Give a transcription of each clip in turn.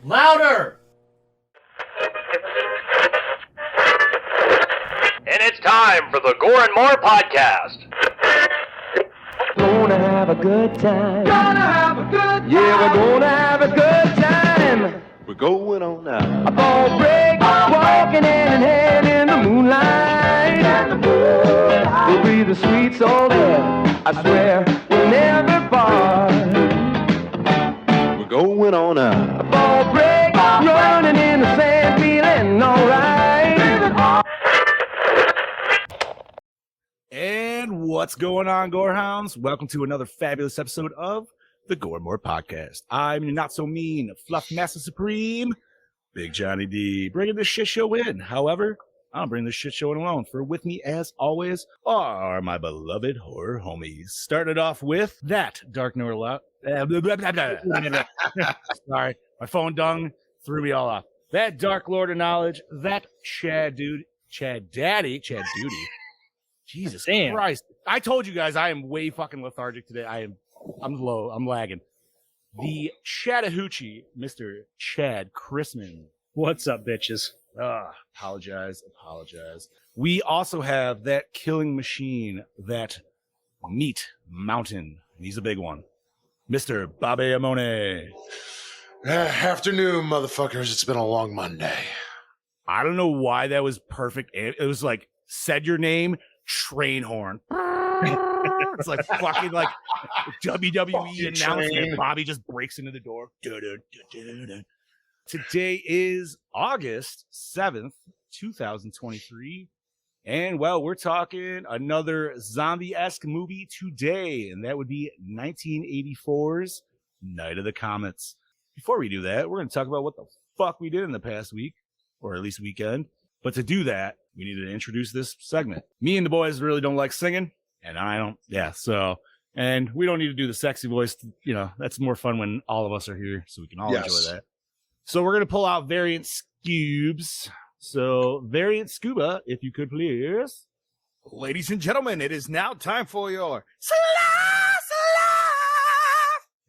Louder! And it's time for the Gore N More podcast. Gonna have a good time. Gonna have a good time. Yeah, we're gonna have a good time. We're going on now. A ball break, walking hand in hand in the moonlight. We'll be the sweet soul there. I swear we'll never part. We're going on now. A ball break, running in the sand, feeling alright. And what's going on, Gorehounds? Welcome to another fabulous episode of the Gore N More podcast. I'm your not so mean Fluff Master Supreme, Big Johnny D, bringing this shit show in. However, I don't bring this shit show in alone. For with me, as always, are my beloved horror homies. Started off with that Dark North. Sorry, my phone dung threw me all off. That Dark Lord of Knowledge. That Chad Duty. Jesus Christ. I told you guys I am way fucking lethargic today. I'm low. I'm lagging. The Chattahoochee, Mr. Chad Chrisman. What's up, bitches? Apologize. We also have that killing machine, that meat mountain. He's a big one. Mr. Bobby Amone. Afternoon, motherfuckers. It's been a long Monday. I don't know why that was perfect. It was like, said your name, train horn. It's like fucking like WWE announcement. Bobby just breaks into the door. Today is August 7th, 2023. And well, we're talking another zombie-esque movie today, and that would be 1984's Night of the Comets. Before we do that, we're going to talk about what the fuck we did in the past week, or at least weekend. But to do that, we need to introduce this segment. Me and the boys really don't like singing, and I don't. Yeah, so, and we don't need to do the sexy voice. You know, that's more fun when all of us are here, so we can all enjoy that. So we're going to pull out Variant Scubes. So, Variant Scuba, if you could please. Ladies and gentlemen, it is now time for your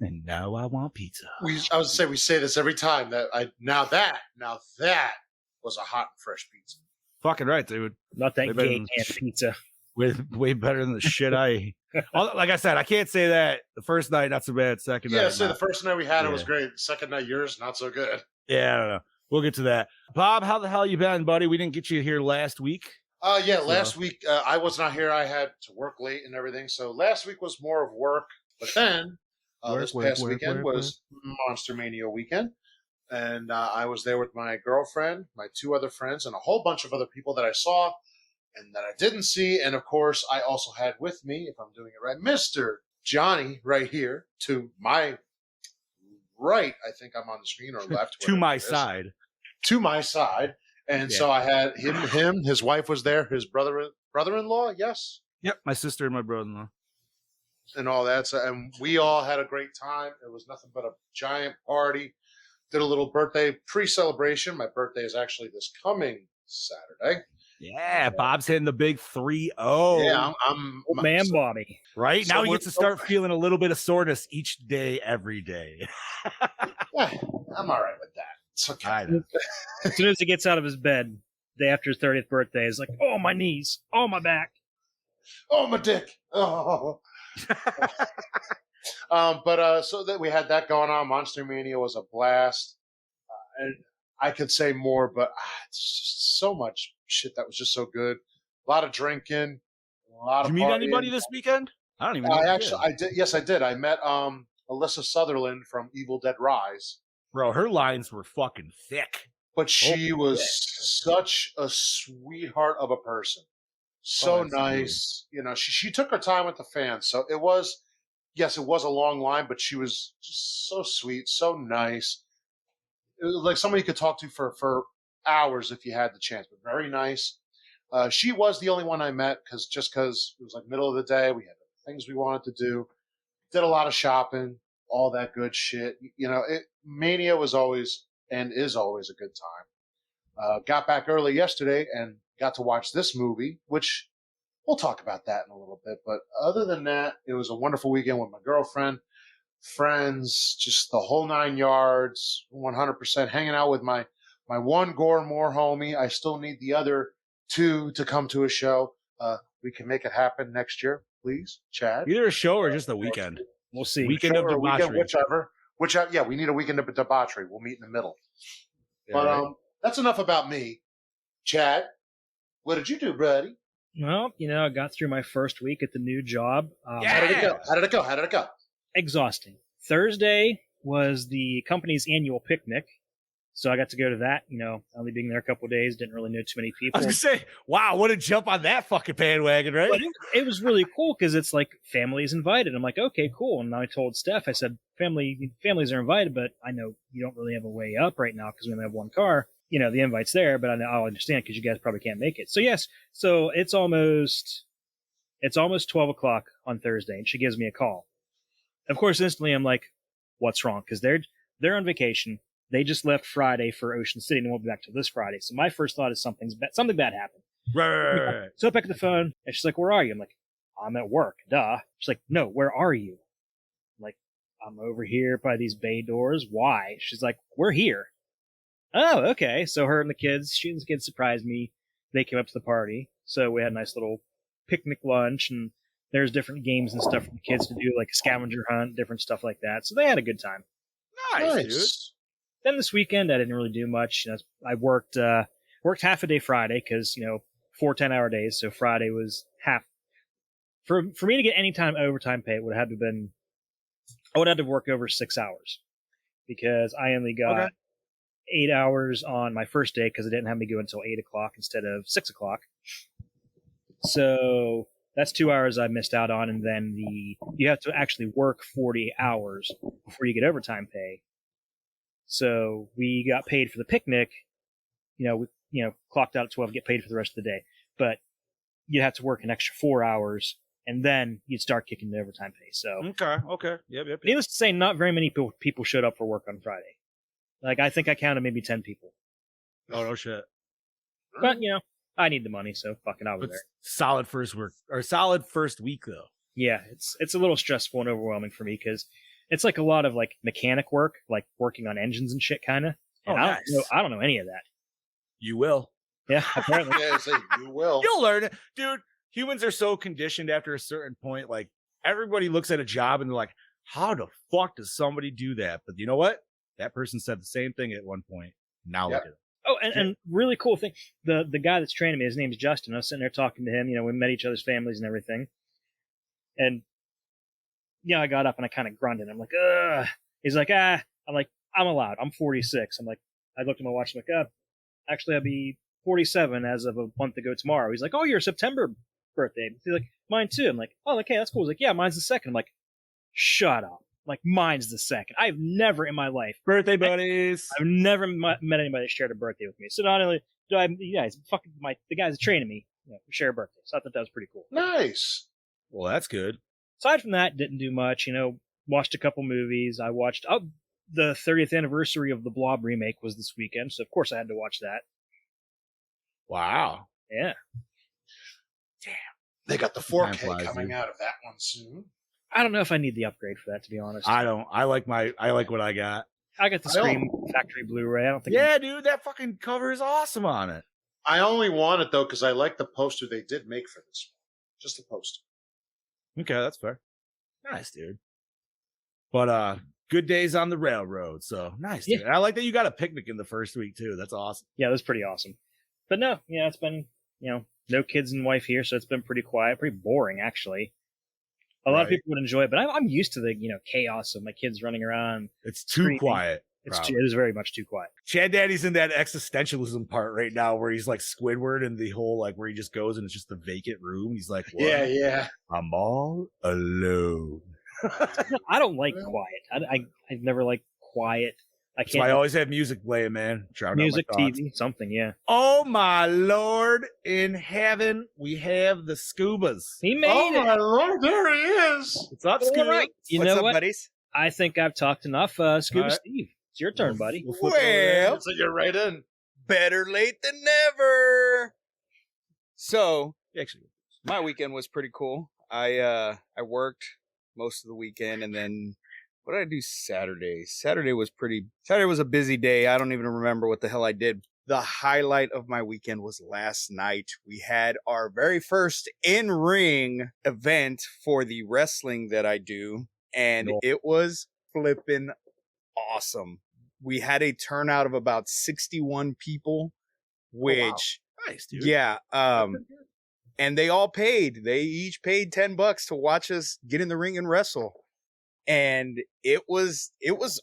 And now I want pizza. I was say we say this every time now that was a hot and fresh pizza. Fucking right, dude. Not that gay can pizza. Way better than the shit I eat. Like I said, I can't say that the first night, not so bad. Second night. Yeah, so the first night we had it was great. Second night, yours, not so good. Yeah, I don't know. We'll get to that. Bob, how the hell you been, buddy? We didn't get you here last week. Last week I was not here. I had to work late and everything. So last week was more of work. But then this past weekend was Monster Mania weekend. And I was there with my girlfriend, my two other friends, and a whole bunch of other people that I saw and that I didn't see. And of course, I also had with me, if I'm doing it right, Mr. Johnny right here to my right. I think I'm on the screen, or left. To my side. To my side. And so I had him, his wife was there, his brother-in-law, yes? Yep, my sister and my brother-in-law. And all that. So, and we all had a great time. It was nothing but a giant party. Did a little birthday pre-celebration. My birthday is actually this coming Saturday. Yeah, Bob's hitting the big 3-0. Yeah, I'm man, Bobby. Right? Now he gets to start feeling a little bit of soreness each day, every day. Yeah, I'm all right with that. It's okay. As soon as he gets out of his bed, day after his 30th birthday, he's like, oh, my knees. Oh, my back. Oh, my dick. Oh. So that we had that going on. Monster Mania was a blast. And I could say more, but it's just so much shit that was just so good. A lot of drinking. A lot of Did you meet partying. anybody this weekend? I don't even know. I did. Yes, I did. I met Alyssa Sutherland from Evil Dead Rise. Bro, her lines were fucking thick. But she was such a sweetheart of a person. So nice. You know, she took her time with the fans. So it was a long line, but she was just so sweet, so nice. It was like somebody you could talk to for hours if you had the chance, but very nice. She was the only one I met because it was like middle of the day. We had things we wanted to do. Did a lot of shopping, all that good shit. You know, Mania was always and is always a good time. Got back early yesterday and got to watch this movie, which we'll talk about that in a little bit. But other than that, it was a wonderful weekend with my girlfriend. friends, just the whole 9 yards, 100%. Hanging out with my one Gore N More homie. I still need the other 2 to come to a show. We can make it happen next year, please, Chad. Either a show or just a weekend. We'll see. Weekend of Show or debauchery. whichever. Yeah, we need a weekend of debauchery. We'll meet in the middle. Yeah, But right. that's enough about me. Chad, what did you do, buddy? Well, I got through my first week at the new job. How did it go? How did it go? Exhausting. Thursday was the company's annual picnic. So I got to go to that, only being there a couple of days, didn't really know too many I people. was gonna say, wow, what a jump on that fucking bandwagon, right? But it was really cool because it's like families invited. I'm like, okay, cool. And I told Steph, I said, families are invited, but I know you don't really have a way up right now because we only have one car. The invite's there, but I'll understand because you guys probably can't make it. So yes, so it's almost 12 o'clock on Thursday, and she gives me a call. Of course, instantly I'm like, what's wrong? Because they're on vacation. They just left Friday for Ocean City and won't be back till this Friday. So my first thought is something bad happened. Right. So I pick up the phone and she's like, where are you? I'm like, I'm at work. Duh. She's like, no, where are you? I'm like, I'm over here by these bay doors. Why? She's like, we're here. Oh, okay. So she and the kids surprised me. They came up to the party. So we had a nice little picnic lunch, and there's different games and stuff for the kids to do, like a scavenger hunt, different stuff like that. So they had a good time. Nice, dude. Then this weekend, I didn't really do much. I worked half a day Friday because 4 10-hour days. So Friday was half. For me to get any time overtime pay, it would have I would have to work over 6 hours because I only got 8 hours on my first day because I didn't have me go until 8 o'clock instead of 6 o'clock. So that's 2 hours I missed out on, and then you have to actually work 40 hours before you get overtime pay. So we got paid for the picnic, we clocked out at 12, get paid for the rest of the day. But you'd have to work an extra 4 hours, and then you'd start kicking the overtime pay. So Okay. Yep. Needless to say, not very many people showed up for work on Friday. Like, I think I counted maybe 10 people. Oh, no shit. But, I need the money, so fucking I was there. Solid first week, though. Yeah, it's a little stressful and overwhelming for me because it's like a lot of like mechanic work, like working on engines and shit, kind of. Oh, nice. I don't know any of that. You will. Yeah, apparently. Yeah, you will. You'll learn it. Dude, humans are so conditioned after a certain point. Like, everybody looks at a job and they're like, how the fuck does somebody do that? But you know what? That person said the same thing at one point. Now look at it. Oh, and really cool thing. The guy that's training me, his name's Justin. I was sitting there talking to him. We met each other's families and everything. And I got up and I kind of grunted. I'm like, ugh. He's like, I'm like, I'm allowed. I'm 46. I'm like, I looked at my watch. I'm like, actually, I'll be 47 as of a month ago tomorrow. He's like, oh, your September birthday. He's like, mine too. I'm like, oh, okay, that's cool. He's like, yeah, mine's the second. I'm like, shut up. Like, mine's the second. I've never in my life. Birthday buddies. I've never met anybody that shared a birthday with me. So not only do I, it's fucking the guys that training me, we share a birthday. So I thought that was pretty cool. Nice. Well, that's good. Aside from that, didn't do much. Watched a couple movies. I watched the 30th anniversary of the Blob remake was this weekend, so of course I had to watch that. Wow. Yeah. Damn. They got the 4K coming out of that one soon. I don't know if I need the upgrade for that, to be honest. I don't. I like what I got. I got the Scream Factory Blu-ray. I don't think. Yeah, dude, that fucking cover is awesome on it. I only want it though because I like the poster they did make for this one. Just the poster. Okay, that's fair. Nice, dude. But good days on the railroad. So nice, dude. Yeah. And I like that you got a picnic in the first week too. That's awesome. Yeah, that's pretty awesome. But no, it's been no kids and wife here, so it's been pretty quiet, pretty boring actually. A lot of people would enjoy it, but I'm used to the chaos of my kids running around. It's too screaming. quiet. It is very much too quiet. Chad Daddy's in that existentialism part right now where he's like Squidward and the whole like where he just goes and it's just the vacant room. He's like, what? Yeah. I'm all alone. I don't like quiet. I've never liked quiet. So I always have music playing, man. Music, TV, something, yeah. Oh my Lord in heaven, we have the Scubas. He made it. My Lord, there he is. What's up, All Scuba? right. You What's know up, what? buddies? I think I've talked enough. Scuba All right. Steve, it's your turn, buddy. We'll flip it over there. Well, So you're right in. better late than never. So, actually, my weekend was pretty cool. I worked most of the weekend, and then what did I do Saturday? Saturday was a busy day. I don't even remember what the hell I did. The highlight of my weekend was last night. We had our very first in-ring event for the wrestling that I do, and it was flipping awesome. We had a turnout of about 61 people, which Nice, dude. yeah, and they all paid. They each paid $10 to watch us get in the ring and wrestle. And it was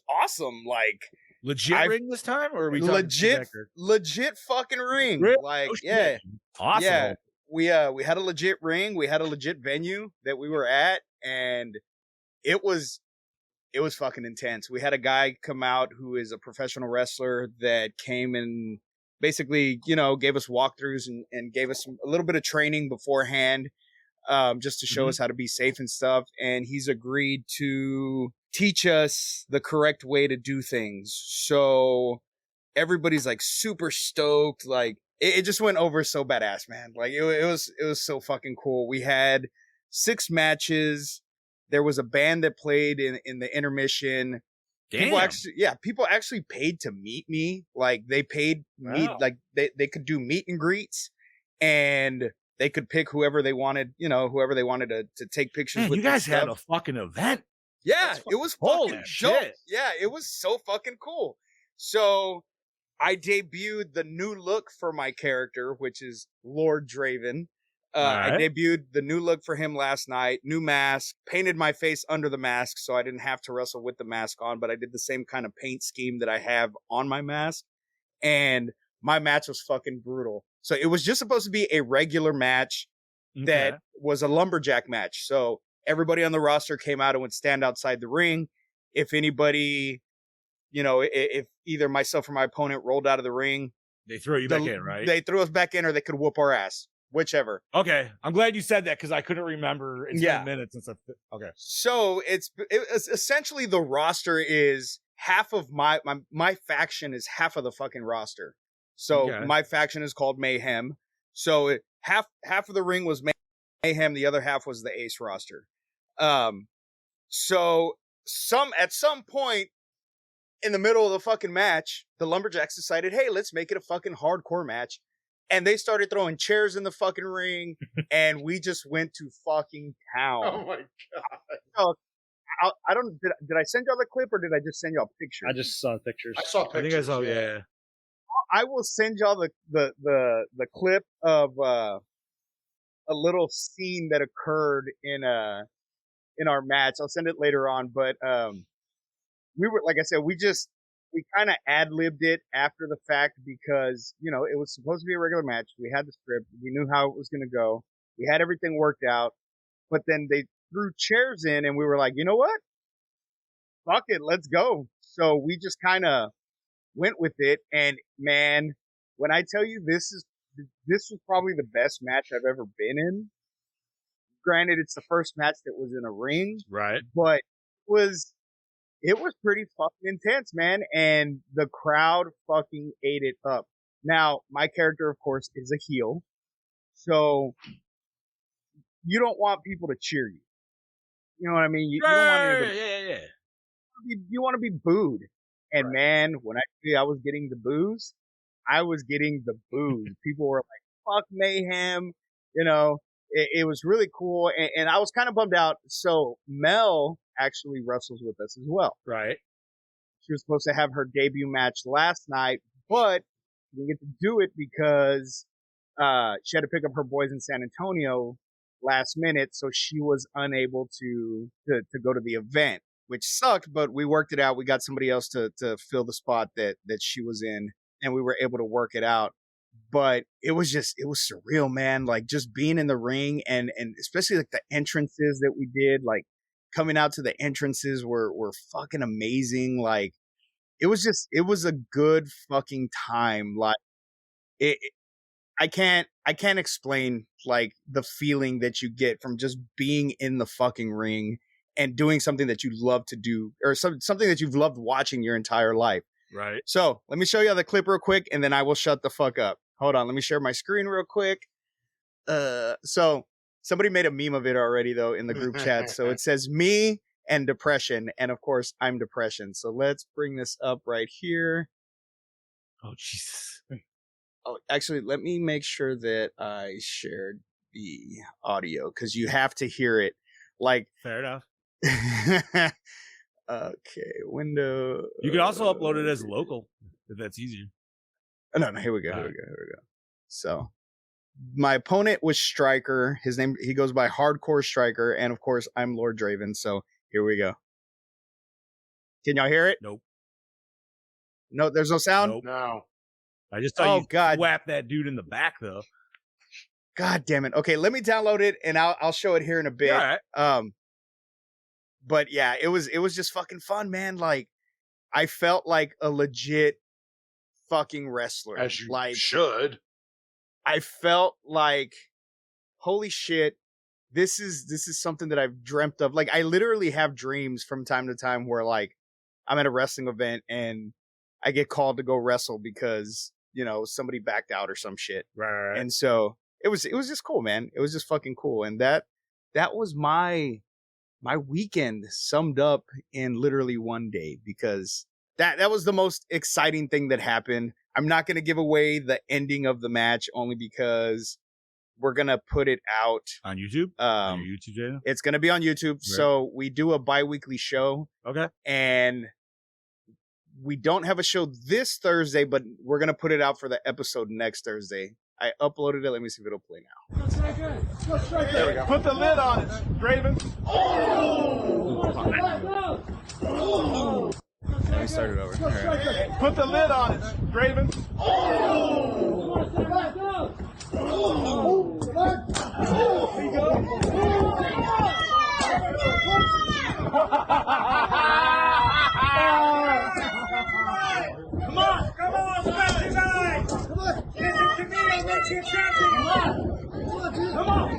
awesome. Like Legit ring this time, or are we talking legit fucking ring? Really? Like, Oh, shit. yeah, Awesome. yeah. We had a legit ring. We had a legit venue that we were at, and it was fucking intense. We had a guy come out who is a professional wrestler that came and basically, gave us walkthroughs and gave us a little bit of training beforehand, just to show us how to be safe and stuff. And he's agreed to teach us the correct way to do things. So everybody's like super stoked. Like it just went over so badass, man. Like it was so fucking cool. We had 6 matches. There was a band that played in the intermission. Damn. People actually paid to meet me. Like they paid me, like they could do meet and greets, and they could pick whoever they wanted, whoever they wanted to take pictures with. You guys had a fucking event. Yeah, it was holy fucking shit. dope. Yeah, it was so fucking cool. So I debuted the new look for my character, which is Lord Draven. I debuted the new look for him last night. New mask, painted my face under the mask so I didn't have to wrestle with the mask on, but I did the same kind of paint scheme that I have on my mask. And my match was fucking brutal. So it was just supposed to be a regular match that was a lumberjack match. So everybody on the roster came out and would stand outside the ring. If anybody, if either myself or my opponent rolled out of the ring, they throw you back in, right? They threw us back in, or they could whoop our ass. Whichever. Okay. I'm glad you said that because I couldn't remember. It's been minutes since okay. So it's essentially the roster is half of my faction is half of the fucking roster. So my faction is called Mayhem. So half of the ring was Mayhem. The other half was the Ace roster. So at some point in the middle of the fucking match, the Lumberjacks decided, hey, let's make it a fucking hardcore match. And they started throwing chairs in the fucking ring, and we just went to fucking town. Oh my god! So, I don't. Did I send y'all the clip, or did I just send y'all pictures? I just saw pictures. I saw pictures. I think I saw. Yeah. I will send y'all the clip of a little scene that occurred in our match. I'll send it later on, but we were, like I said, we kind of ad-libbed it after the fact because, it was supposed to be a regular match. We had the script. We knew how it was going to go. We had everything worked out. But then they threw chairs in, and we were like, you know what? Fuck it. Let's go. So we just kind of went with it. And, man, when I tell you this was probably the best match I've ever been in. Granted, it's the first match that was in a ring. Right. But it was pretty fucking intense, man. And the crowd fucking ate it up. Now, my character, of course, is a heel. So you don't want people to cheer you. You know what I mean? You don't want to, you want to be booed. And man, when I was getting the boos, I was getting the boos. People were like, fuck Mayhem. It was really cool. And I was kind of bummed out. So Mel actually wrestles with us as well. Right. She was supposed to have her debut match last night, but she didn't get to do it because she had to pick up her boys in San Antonio last minute, so she was unable to go to the event, which sucked, but we worked it out. We got somebody else to fill the spot that she was in, and we were able to work it out. But it was surreal, man. Like just being in the ring and especially like the entrances that we did, like coming out to the entrances were fucking amazing. Like it was a good fucking time. Like I can't explain like the feeling that you get from just being in the fucking ring and doing something that you love to do, or something that you've loved watching your entire life. Right. So let me show you the clip real quick, and then I will shut the fuck up. Hold on. Let me share my screen real quick. So somebody made a meme of it already though in the group chat. So it says me and depression. And of course, I'm depression. So let's bring this up right here. Oh, Jesus. Oh, actually, let me make sure that I shared the audio because you have to hear it. Like, Fair enough. okay, window. You can also upload it as local if that's easier. No, here we go. Here we go. So, my opponent was Striker. His name, he goes by Hardcore Striker, and of course, I'm Lord Draven. So here we go. Can y'all hear it? Nope. No, there's no sound. Nope. No. I just saw you God. whap that dude in the back though. God damn it. Okay, let me download it and I'll show it here in a bit. All right. But yeah, it was just fucking fun, man. Like, I felt like a legit fucking wrestler. As you like, should. I felt like, holy shit, this is something that I've dreamt of. Like, I literally have dreams from time to time where like I'm at a wrestling event and I get called to go wrestle because, you know, somebody backed out or some shit. Right. And so it was just cool, man. It was just fucking cool. And that was my weekend summed up in literally one day, because that was the most exciting thing that happened. I'm not going to give away the ending of the match only because we're going to put it out On YouTube? On your YouTube channel? It's going to be on YouTube. Right. So we do a bi-weekly show. Okay. And we don't have a show this Thursday, but we're going to put it out for the episode next Thursday. I uploaded it. Let me see if it'll play now. There we go. Put the lid on it, Draven. Let me start it over. Right. Put the lid on it, Draven. Come on, stretch his eyes! Come on! Listen to me, I'll let you champion! Come on!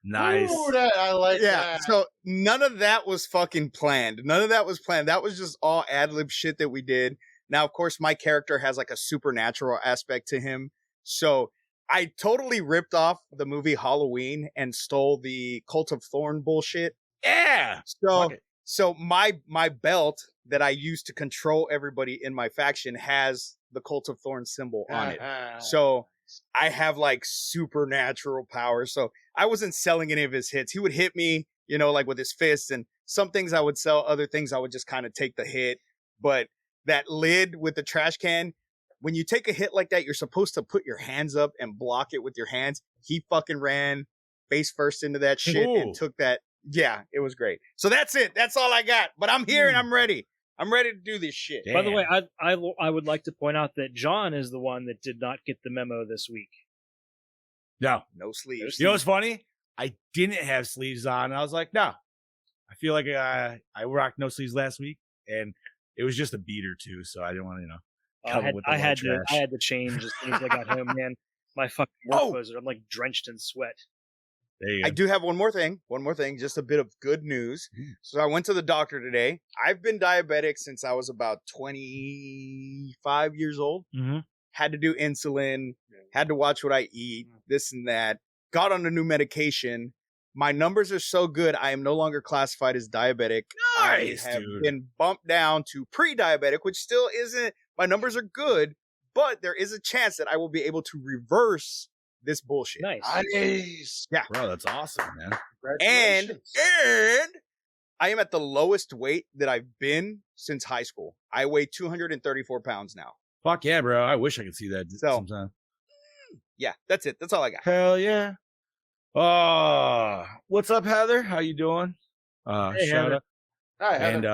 Nice. Ooh, I like that. So none of that was fucking planned. None of that was planned. That was just all ad-lib shit that we did. Now, of course, my character has like a supernatural aspect to him. So I totally ripped off the movie Halloween and stole the Cult of Thorn bullshit. Yeah. So my belt that I use to control everybody in my faction has the Cult of Thorn symbol on it. So I have like supernatural power. So I wasn't selling any of his hits. He would hit me, you know, like with his fists, and some things I would sell, other things I would just kind of take the hit. But that lid with the trash can, when you take a hit like that, you're supposed to put your hands up and block it with your hands. He fucking ran face first into that shit and took that. Yeah, it was great. So that's it. That's all I got. But I'm here and I'm ready. I'm ready to do this shit. Damn. By the way, I would like to point out that John is the one that did not get the memo this week. No sleeves. You know what's funny? I didn't have sleeves on. I was like, no. I feel like I rocked no sleeves last week, and it was just a beater too, so I didn't want to, you know. I had to change as soon as I got home, man. My fucking work clothes, I'm like drenched in sweat. There you go. I do have one more thing, just a bit of good news. So I went to the doctor today. I've been diabetic since I was about 25 years old. Mm-hmm. Had to do insulin, had to watch what I eat, this and that. Got on a new medication. My numbers are so good, I am no longer classified as diabetic. Nice, I have been bumped down to pre-diabetic, which still isn't, my numbers are good, but there is a chance that I will be able to reverse this bullshit. Nice. Yeah. Bro, that's awesome, man. And I am at the lowest weight that I've been since high school. I weigh 234 pounds now. Fuck yeah, bro. I wish I could see that sometime. Yeah, that's it. That's all I got. Hell yeah. What's up, Heather? How you doing? Hey, shout out. Hi, and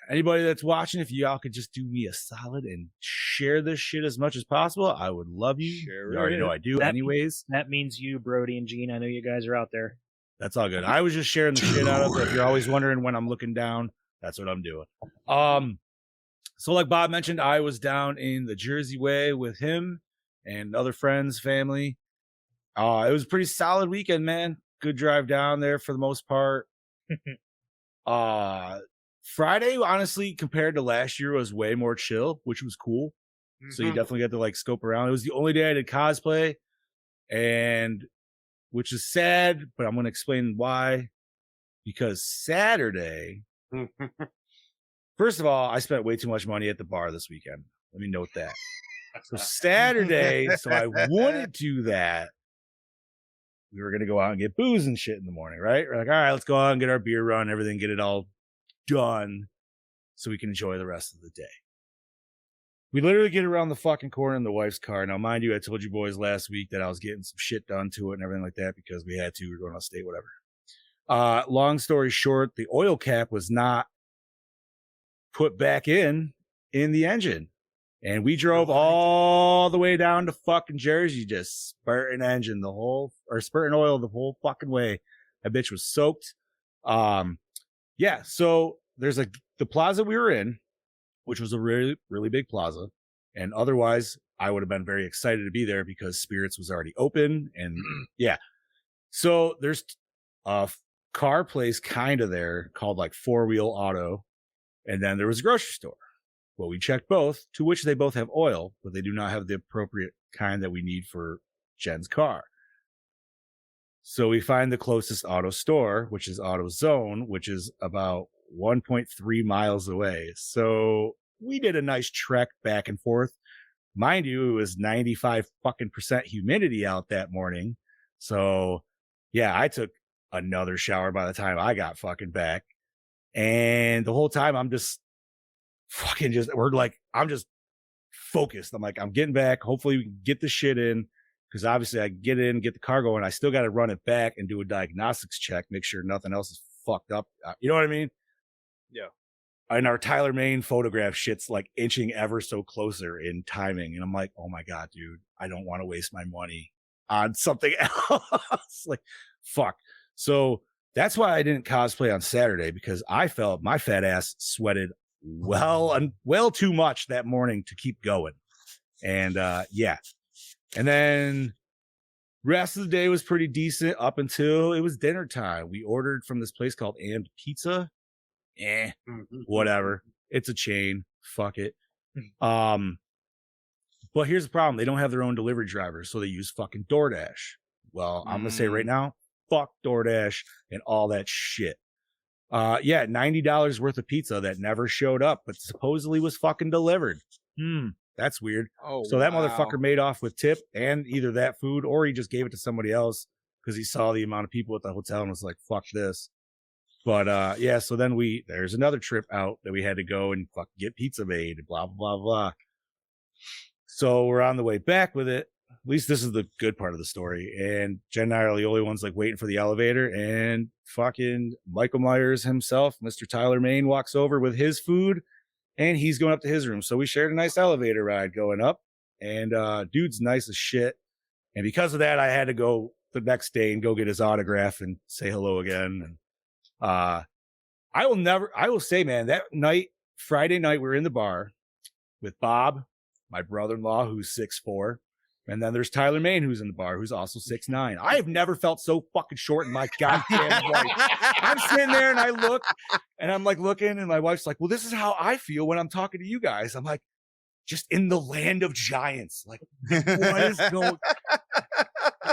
anybody that's watching, if y'all could just do me a solid and share this shit as much as possible, I would love you. Sure. You already know I do anyways. That means you, Brody and Gene. I know you guys are out there. That's all good. I was just sharing the shit out of it. If you're always wondering when I'm looking down, that's what I'm doing. So like Bob mentioned, I was down in the Jersey Way with him and other friends, family. It was a pretty solid weekend, man. Good drive down there for the most part. Friday, honestly, compared to last year, was way more chill, which was cool. So you definitely got to like scope around. It was the only day I did cosplay, and which is sad, but I'm going to explain why. Because Saturday, first of all, I spent way too much money at the bar this weekend. Let me note that. So Saturday, so I wouldn't do that. We were going to go out and get booze and shit in the morning, right? We're like, all right, let's go out and get our beer run, everything, get it all done so we can enjoy the rest of the day. We literally get around the fucking corner in the wife's car. Now, mind you, I told you boys last week that I was getting some shit done to it and everything like that because we had to. We were going out of state, whatever. Long story short, the oil cap was not put back in the engine. And we drove all the way down to fucking Jersey, just spurting spurting oil the whole fucking way. That bitch was soaked. Yeah. So there's the plaza we were in, which was a really, really big plaza. And otherwise I would have been very excited to be there because Spirits was already open. And yeah. So there's a car place kind of there called like Four Wheel Auto. And then there was a grocery store. Well, we checked both, to which they both have oil, but they do not have the appropriate kind that we need for Jen's car. So we find the closest auto store, which is AutoZone, which is about 1.3 miles away. So we did a nice trek back and forth. Mind you, it was 95% humidity out that morning. So yeah, I took another shower by the time I got fucking back. And the whole time I'm just I'm just focused. I'm like, I'm getting back. Hopefully we can get the shit in. Cause obviously I get in, get the car going. I still got to run it back and do a diagnostics check, make sure nothing else is fucked up. You know what I mean? Yeah. And our Tyler Maine photograph shit's like inching ever so closer in timing. And I'm like, oh my God, dude, I don't want to waste my money on something else. Like, fuck. So that's why I didn't cosplay on Saturday, because I felt my fat ass sweated well too much that morning to keep going. And yeah. And then rest of the day was pretty decent up until it was dinner time. We ordered from this place called And Pizza. Whatever. It's a chain. Fuck it. But here's the problem. They don't have their own delivery drivers, so they use fucking DoorDash. Well, I'm gonna say right now, fuck DoorDash and all that shit. Yeah, $90 worth of pizza that never showed up, but supposedly was fucking delivered. That's weird. Oh, so that motherfucker made off with tip and either that food or he just gave it to somebody else because he saw the amount of people at the hotel and was like, fuck this. But yeah, so then there's another trip out that we had to go and fuck get pizza made and blah, blah, blah. So we're on the way back with it. At least this is the good part of the story. And Jen and I are the only ones like waiting for the elevator, and fucking Michael Myers himself, Mr. Tyler Maine, walks over with his food and he's going up to his room. So we shared a nice elevator ride going up, and dude's nice as shit. And because of that, I had to go the next day and go get his autograph and say hello again. And I will say, man, that night, Friday night, we were in the bar with Bob, my brother-in-law, who's 6'4". And then there's Tyler Maine, who's in the bar, who's also 6'9". I have never felt so fucking short in my goddamn life. I'm sitting there and I look and I'm like looking, and my wife's like, well, this is how I feel when I'm talking to you guys. I'm like, just in the land of giants. Like, what is going?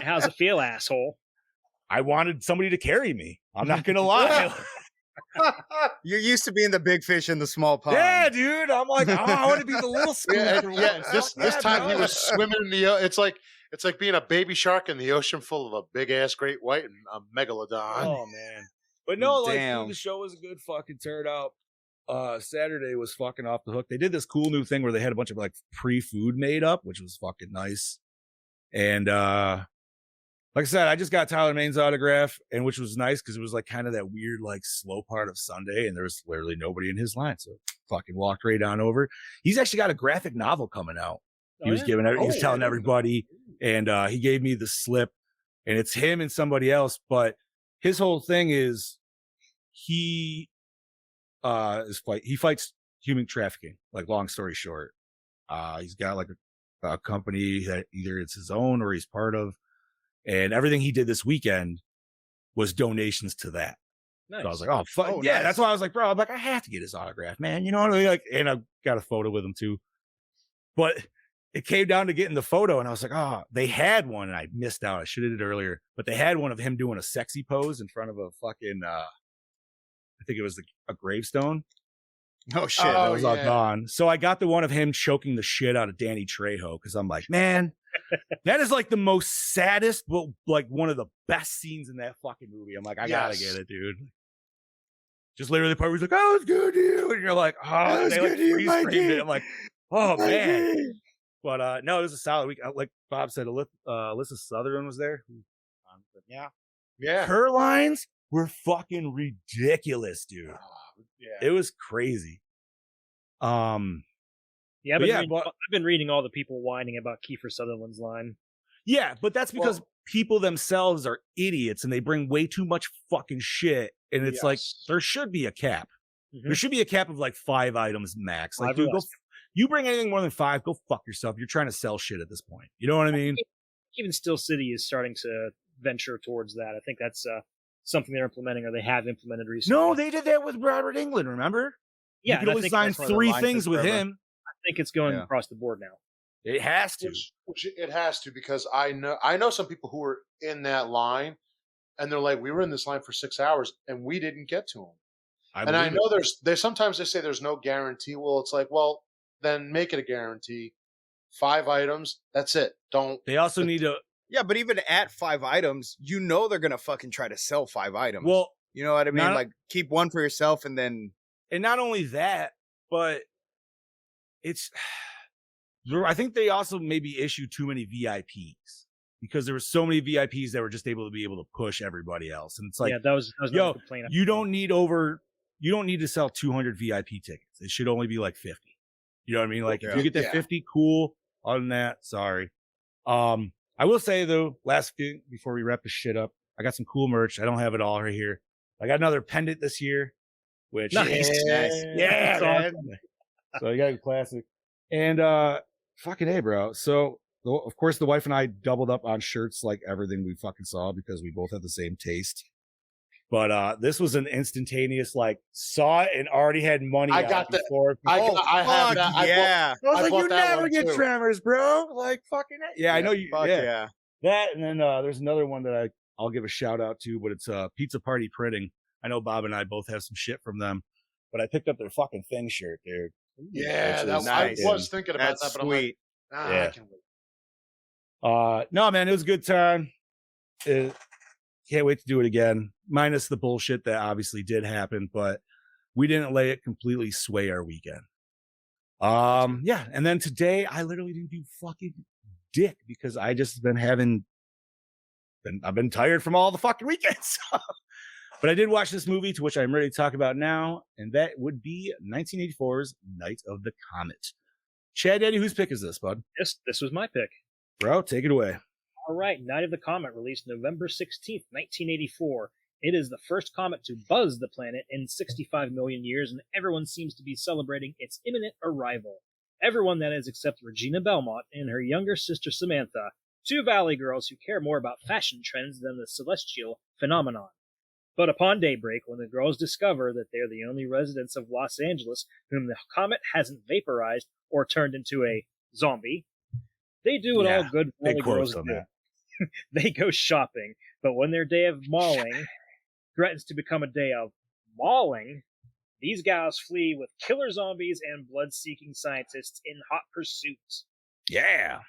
How's it feel, asshole? I wanted somebody to carry me. I'm not going to lie. You're used to being the big fish in the small pond. Yeah, dude. I'm like, I want to be the little squid. Yeah. This time he was swimming in the. It's like being a baby shark in the ocean full of a big ass great white and a megalodon. Oh man. But no, like, Damn. dude, the show was a good fucking turnout. Saturday was fucking off the hook. They did this cool new thing where they had a bunch of like pre-food made up, which was fucking nice. And like I said, I just got Tyler Maine's autograph, and which was nice because it was like kind of that weird, like slow part of Sunday, and there was literally nobody in his line. So fucking walked right on over. He's actually got a graphic novel coming out. He was telling everybody, and he gave me the slip, and it's him and somebody else. But his whole thing is he fights human trafficking. Like, long story short, he's got like a company that either it's his own or he's part of. And everything he did this weekend was donations to that. Nice. So I was like, oh, fuck. Oh, yeah. Nice. That's why I was like, bro, I'm like, I have to get his autograph, man. You know what I mean? Like, and I got a photo with him too. But it came down to getting the photo, and I was like, oh, they had one, and I missed out. I should have did it earlier, but they had one of him doing a sexy pose in front of a fucking, I think it was a gravestone. Oh shit. That was all gone. So I got the one of him choking the shit out of Danny Trejo because I'm like, man, that is like the most saddest, but like one of the best scenes in that fucking movie. I'm like, I gotta get it, dude. Just literally the part where he's like, oh, it's good to you. And you're like, oh, they like freeze framed it. I'm like, oh, man. But no, it was a solid week. Like Bob said, Alyssa Sutherland was there. Yeah. Her lines were fucking ridiculous, dude. Yeah. It was crazy. Yeah, I've But been reading all the people whining about Kiefer Sutherland's line. Yeah, but that's because people themselves are idiots and they bring way too much fucking shit. And it's like, there should be a cap. Mhm. There should be a cap of like 5 items max. Like, 5 dude, or less. you bring anything more than 5, go fuck yourself. You're trying to sell shit at this point. You know what I mean? Even Steel City is starting to venture towards that. I think that's something they're implementing, or they have implemented recently. No, they did that with Robert England, remember? Yeah, you could only sign 3 things with him. I think it's going across the board now. It has to. Which it has to, because I know some people who were in that line, and they're like, we were in this line for 6 hours and we didn't get to them. I know there's sometimes they say there's no guarantee. Well, it's like, well, then make it a guarantee. 5 items, that's it. Don't. They also need to. Yeah, but even at 5 items, you know they're gonna fucking try to sell 5 items. Well, you know what I mean? Like, keep one for yourself, and then. And not only that, but it's. I think they also maybe issued too many VIPs because there were so many VIPs that were just able to push everybody else. And it's like, that was yo, you don't need to sell 200 VIP tickets. It should only be like 50. You know what I mean? Like, if you get that 50, cool. Other than that, sorry. I will say though, last thing before we wrap this shit up, I got some cool merch. I don't have it all right here. I got another pendant this year, which nice. Yeah, man. So you got a classic. And fucking A, bro. So of course the wife and I doubled up on shirts like everything we fucking saw because we both had the same taste. But this was an instantaneous, like, saw it and already had money. I got that. Before. I have that. Yeah. I was like, you never get Tremors, bro. Like, fucking A. Yeah, I know you. Yeah. That, and then there's another one that I'll give a shout out to, but it's Pizza Party Printing. I know Bob and I both have some shit from them, but I picked up their fucking thing shirt, dude. Yeah, I was thinking about that, but sweet. I'm like, I can wait. No, man, it was a good time. Can't wait to do it again, minus the bullshit that obviously did happen, but we didn't let it completely sway our weekend. Yeah, and then today I literally didn't do fucking dick because I just I've been tired from all the fucking weekends. But I did watch this movie, to which I'm ready to talk about now, and that would be 1984's Night of the Comet. Chad, Daddy, whose pick is this, bud? This was my pick. Bro, take it away. All right, Night of the Comet, released November 16th, 1984. It is the first comet to buzz the planet in 65 million years, and everyone seems to be celebrating its imminent arrival. Everyone, that is, except Regina Belmont and her younger sister Samantha, 2 Valley girls who care more about fashion trends than the celestial phenomenon. But upon daybreak, when the girls discover that they're the only residents of Los Angeles whom the comet hasn't vaporized or turned into a zombie, they do what all good Valley girls do. They go shopping, but when their day of mauling threatens to become a day of mauling, these gals flee with killer zombies and blood-seeking scientists in hot pursuit. Yeah.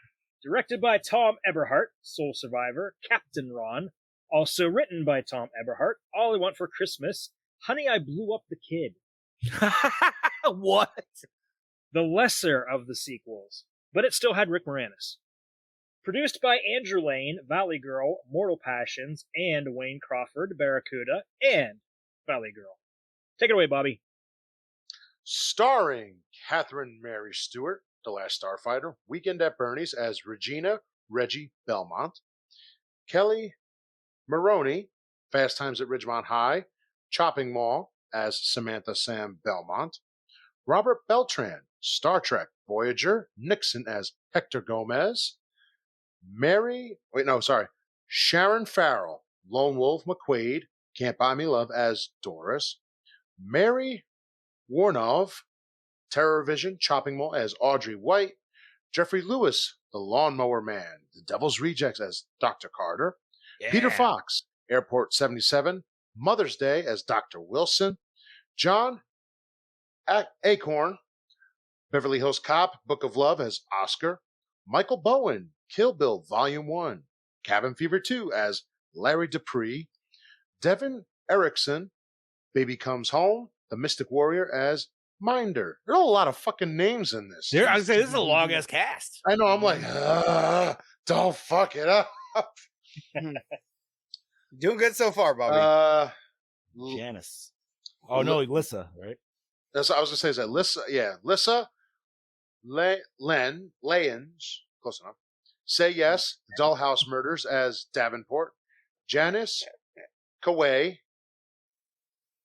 Directed by Tom Eberhardt, sole survivor, Captain Ron. Also written by Tom Eberhardt, All I Want for Christmas, Honey, I Blew Up the Kid. What? The lesser of the sequels, but it still had Rick Moranis. Produced by Andrew Lane, Valley Girl, Mortal Passions, and Wayne Crawford, Barracuda, and Valley Girl. Take it away, Bobby. Starring Catherine Mary Stewart, The Last Starfighter, Weekend at Bernie's as Reggie Belmont, Kelly Maroney, Fast Times at Ridgemont High, Chopping Mall as Samantha Sam Belmont, Robert Beltran, Star Trek Voyager, Nixon as Hector Gomez, Sharon Farrell, Lone Wolf McQuaid, Can't Buy Me Love as Doris, Mary Warnov, Terror Vision, Chopping Mall as Audrey White, Jeffrey Lewis, the Lawnmower Man, The Devil's Rejects as Dr. Carter, Peter Fox, Airport 77, Mother's Day as Dr. Wilson, John Acorn, Beverly Hills Cop, Book of Love as Oscar, Michael Bowen, Kill Bill Volume 1, Cabin Fever 2 as Larry Dupree, Devin Erickson, Baby Comes Home, The Mystic Warrior as Minder. There are a lot of fucking names in this. I was saying, this is a long ass cast. I know. I'm like, don't fuck it up. Doing good so far, Bobby. Janice. Oh no, Lissa, right? That's what I was gonna say. Is that Lissa? Yeah, Lissa, Layens, close enough. Say Yes, The Dollhouse Murders as Davenport, Janice, Kawai.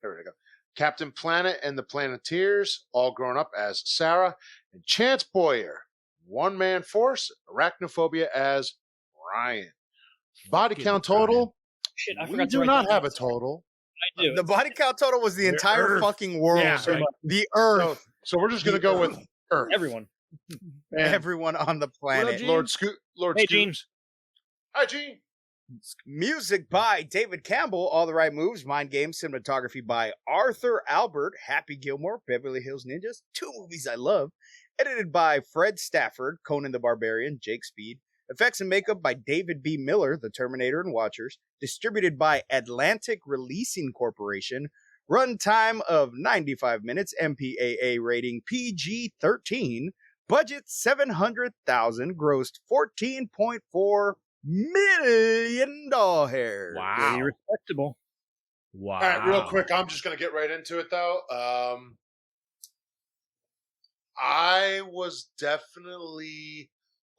There we go. Captain Planet and the Planeteers, all grown up as Sarah, and Chance Boyer, One Man Force, Arachnophobia as Ryan. Body count total. Shit, I We forgot to do write not that have down. a total. I do. The body count total was the entire Earth. fucking world. Yeah, right. The Earth. So we're just gonna go with Earth. Everyone. And Everyone on the planet. Lord Hey, Gene. Scoops. Hi, Gene. Music by David Campbell, All the Right Moves, Mind Games, cinematography by Arthur Albert, Happy Gilmore, Beverly Hills Ninjas, 2 movies I love, edited by Fred Stafford, Conan the Barbarian, Jake Speed, effects and makeup by David B. Miller, The Terminator and Watchers, distributed by Atlantic Releasing Corporation, runtime of 95 minutes, MPAA rating PG-13, budget $700,000, grossed $14.4 million. Wow. Very respectable. Wow. All right, real quick, I'm just gonna get right into it though. I was definitely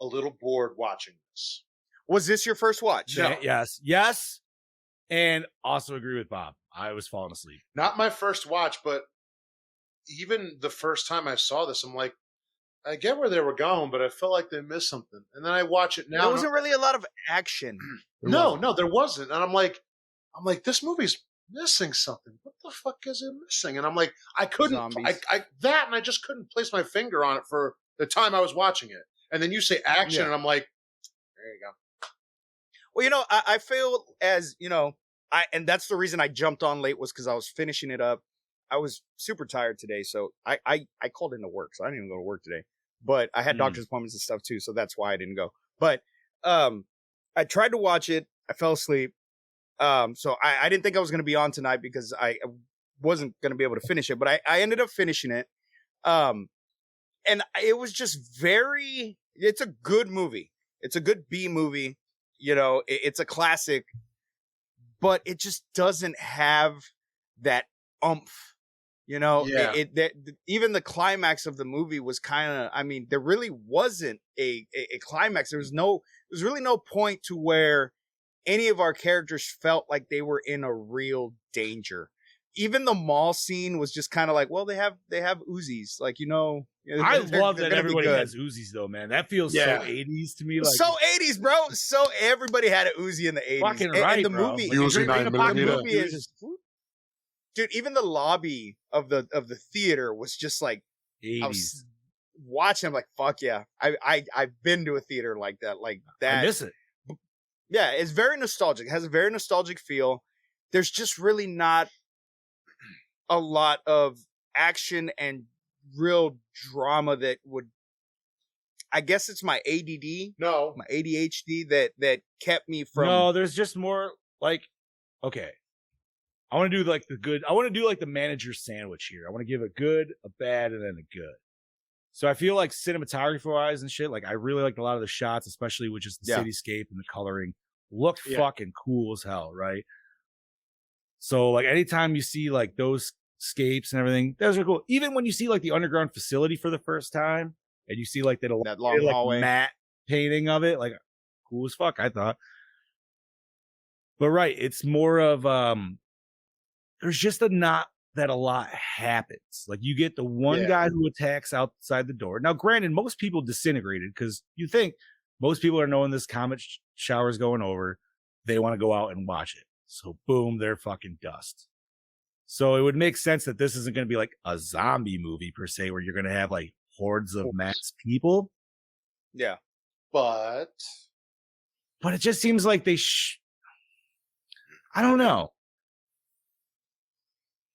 a little bored watching this. Was this your first watch? No. Yes. And also agree with Bob. I was falling asleep. Not my first watch, but even the first time I saw this, I'm like, I get where they were going, but I felt like they missed something. And then I watch it now. There wasn't really a lot of action. No, there wasn't. And I'm like, this movie's missing something. What the fuck is it missing? And I'm like, I couldn't, Zombies. and I just couldn't place my finger on it for the time I was watching it. And then you say action, Yeah. and I'm like, there you go. Well, I feel as, and that's the reason I jumped on late was because I was finishing it up. I was super tired today, so I called into work, so I didn't even go to work today. But I had doctor's appointments and stuff too, so that's why I didn't go. But I tried to watch it. I fell asleep. So I didn't think I was going to be on tonight because I wasn't going to be able to finish it. But I ended up finishing it. And it was just it's a good movie. It's a good B movie. It's a classic. But it just doesn't have that oomph. Yeah. Even the climax of the movie was kind of, there really wasn't a climax. There was really no point to where any of our characters felt like they were in a real danger. Even the mall scene was just kind of like, well, they have Uzis, like, I love that gonna be everybody good. has Uzis though, man. That feels so Yeah. 80s to me. Like, So 80s, bro. So everybody had an Uzi in the 80s. fucking And right, the bro. movie, Like, Uzi you're 9 in a fucking millimeter. movie, it's just dude, even the lobby of the theater was just like, I 80s. was watching, I'm like, fuck yeah. I've been to a theater like that. I miss it. Yeah, it's very nostalgic. It has a very nostalgic feel. There's just really not a lot of action and real drama that would, I guess it's my ADD, No. my ADHD that kept me from. No, there's just more like, okay. I want to do like the manager's sandwich here. I want to give a good, a bad, and then a good. So I feel like cinematography wise and shit, like I really liked a lot of the shots, especially with just the Yeah. cityscape and the coloring. Looked Yeah. fucking cool as hell, right? So like anytime you see like those scapes and everything, those are cool. Even when you see like the underground facility for the first time and you see like that long like, hallway. matte painting of it, like cool as fuck, I thought. But right, it's more of there's just not that a lot happens. Like you get the one Yeah. guy who attacks outside the door. Now, granted, most people disintegrated because you think most people are knowing this comet shower is going over. They want to go out and watch it. So boom, they're fucking dust. So it would make sense that this isn't going to be like a zombie movie per se, where you're going to have like hordes of mass people. Yeah. But it just seems like they I don't know.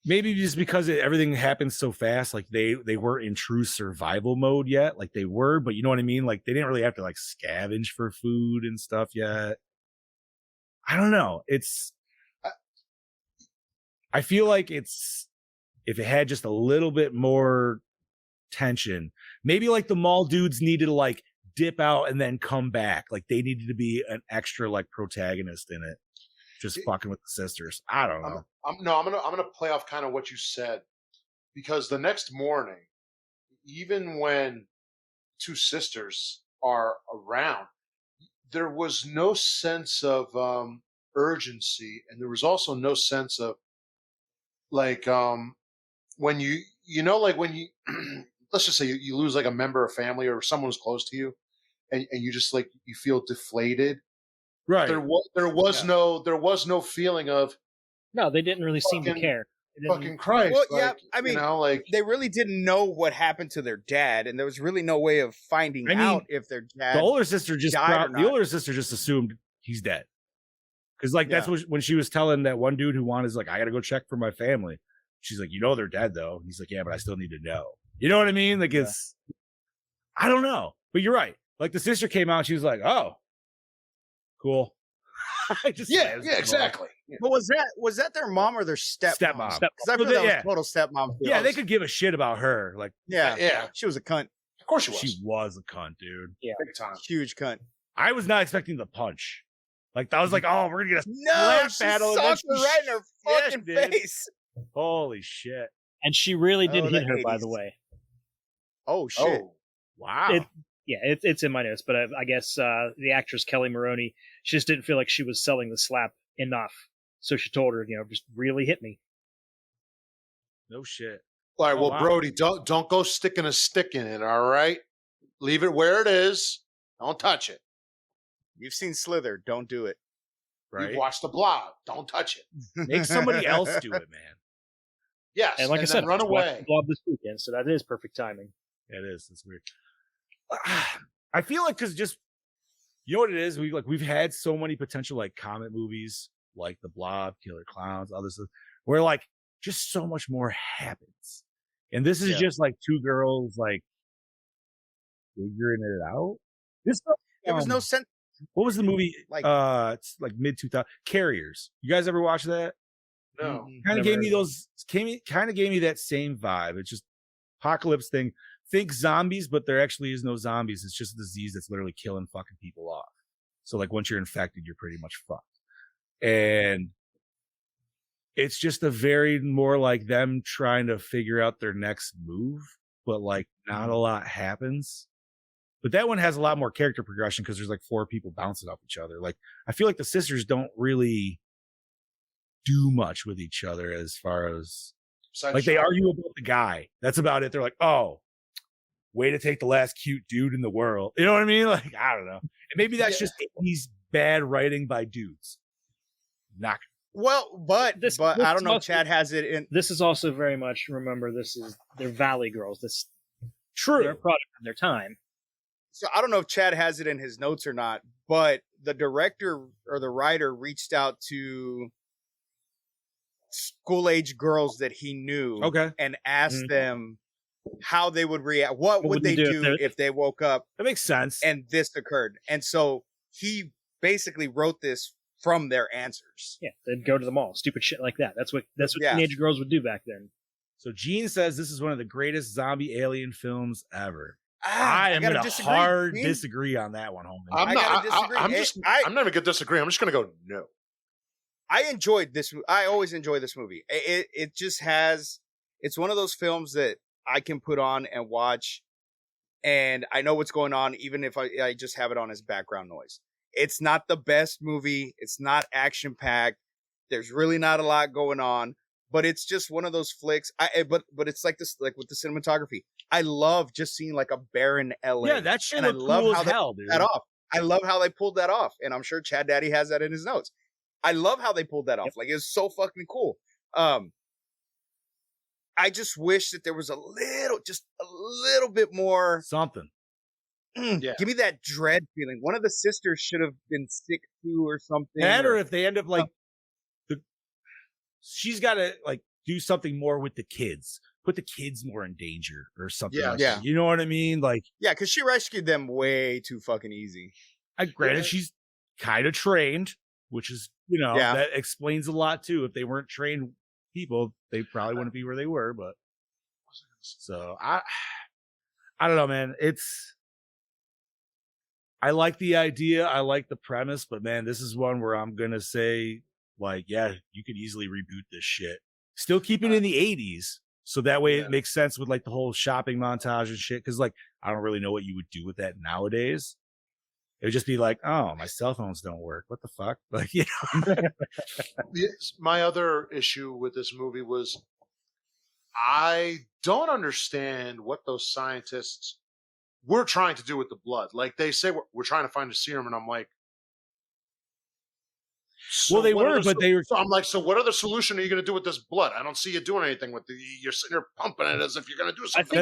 Maybe just because everything happens so fast, like they weren't in true survival mode yet. Like they were, but you know what I mean? Like they didn't really have to like scavenge for food and stuff yet. I don't know. I feel like if it had just a little bit more tension, maybe like the mall dudes needed to like dip out and then come back. Like they needed to be an extra like protagonist in it. Just fucking with the sisters. I don't know. I'm gonna play off kind of what you said, because the next morning, even when two sisters are around, there was no sense of urgency, and there was also no sense of like when like when you let's just say you lose like a member of family or someone who's close to you, and you just like you feel deflated. Right. There was no feeling of No, they didn't really seem to Fucking- care. They didn't- fucking Christ. Well, like, yeah, I mean, you know, like they really didn't know what happened to their dad, and there was really no way of finding I mean, out if their dad. The older sister just died or the not. older sister just assumed he's dead. Because like that's Yeah. what when she was telling that one dude who wanted, like, I gotta go check for my family. She's like, they're dead though. He's like, yeah, but I still need to know. You know what I mean? Like it's I don't know. But you're right. Like the sister came out, she was like, oh, cool. I just exactly. But was that their mom or their stepmom? Stepmom. Because I feel that was total stepmom. Yeah, they could give a shit about her. Like, Yeah. She was a cunt. Of course she was. she was a cunt, dude. Yeah. Big time. Huge cunt. I was not expecting the punch. Like, I was like, oh, we're gonna get a No, slap she battle. and then socked her she- right in her Yeah, fucking she did. face. Holy shit. And she really did Oh, hit the her, by the 80s. way. Oh shit. Oh, Wow. It's in my notes, but I guess the actress Kelly Maroney, she just didn't feel like she was selling the slap enough. So she told her, just really hit me. No shit. all right. Well, wow. Brody, don't go sticking a stick in it. All right, leave it where it is. Don't touch it. You've seen Slither. Don't do it. Right? You've watched the Blob. Don't touch it. Make somebody else do it, man. Yes, And like I then said, run I just watched away. the Blob this weekend, so that is perfect timing. Yeah, it is. It's weird. I feel like because just you know what it is, we've had so many potential like Comet movies, like The Blob, Killer Clowns, other stuff, where like just so much more happens, and this is just like two girls like figuring it out. This There was no sense. What was the movie? Like- It's like mid 2000 Carriers. You guys ever watch that? No, Kind of Never gave me heard of those. Kind of gave me that same vibe. It's just apocalypse thing. Think zombies, but there actually is no zombies. It's just a disease that's literally killing fucking people off. So like once you're infected, you're pretty much fucked. And it's just a very more like them trying to figure out their next move, but like not a lot happens. But that one has a lot more character progression because there's like four people bouncing off each other. Like I feel like the sisters don't really do much with each other as far as Besides like they Sean. argue about the guy. That's about it. They're like, oh, way to take the last cute dude in the world. You know what I mean? Like, I don't know. And maybe that's just 80s bad writing by dudes. Not Well, but This I don't know. must be- Chad has it in. This is also very much, remember, they're Valley Girls. They're a true. product of their time. So I don't know if Chad has it in his notes or not, but the director or the writer reached out to school age girls that he knew Okay. and asked them how they would react. What would would they they do do if if they woke up That makes sense. and this occurred? And so he basically wrote this from their answers. Yeah, they'd go to the mall, stupid shit like that. That's what Yeah. teenage girls would do back then. So Gene says this is one of the greatest zombie alien films ever. Ah, I am gotta going to disagree, hard Gene. disagree on that one, homie. I'm I not. gotta disagree. I'm not even gonna disagree. I'm just gonna go no. I enjoyed this. I always enjoy this movie. It just has. It's one of those films that I can put on and watch, and I know what's going on, even if I just have it on as background noise. It's not the best movie. It's not action packed. There's really not a lot going on, but it's just one of those flicks. But it's like this, like with the cinematography. I love just seeing like a barren LA. Yeah, that shit and I looked love cool how as they hell, pulled dude. that off. I love how they pulled that off, and I'm sure Chad Daddy has that in his notes. I love how they pulled that off. Like it was so fucking cool. I just wish that there was just a little bit more. Something. Yeah. give me that dread feeling. One of the sisters should have been sick too or something. That, or if they end up like she's got to like do something more with the kids, put the kids more in danger or something. Yeah. Like Yeah. that. You know what I mean? Like, Yeah, because she rescued them way too fucking easy. granted, she's kind of trained, which is, Yeah. that explains a lot too. If they weren't trained people, they probably wouldn't be where they were. But so I don't know, man. I like the idea. I like the premise, but man, this is one where I'm going to say, like, yeah, you could easily reboot this shit. Still keep it in the 80s. So that way it makes sense with like the whole shopping montage and shit. Cause like, I don't really know what you would do with that nowadays. It would just be like, oh, my cell phones don't work. What the fuck? Like, My other issue with this movie was I don't understand what those scientists were trying to do with the blood. Like they say, we're trying to find a serum, and I'm like, well, they were, but they were. So I'm like, so what other solution are you going to do with this blood? I don't see you doing anything with you're sitting there pumping it as if you're going to do something.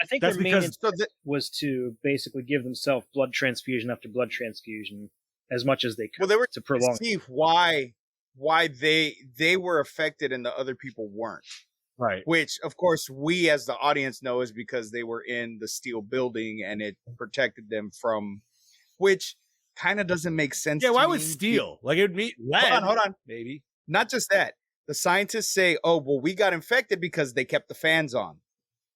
I think that's their main because- intent was to basically give themselves blood transfusion after blood transfusion as much as they could. Well, they were to prolong. see why they were affected and the other people weren't. Right. Which, of course, we as the audience know is because they were in the steel building and it protected them from, which kind of doesn't make sense. Yeah, to why me. would steel? Like it would be lead. Hold on. Maybe. Not just that. The scientists say, oh, well, we got infected because they kept the fans on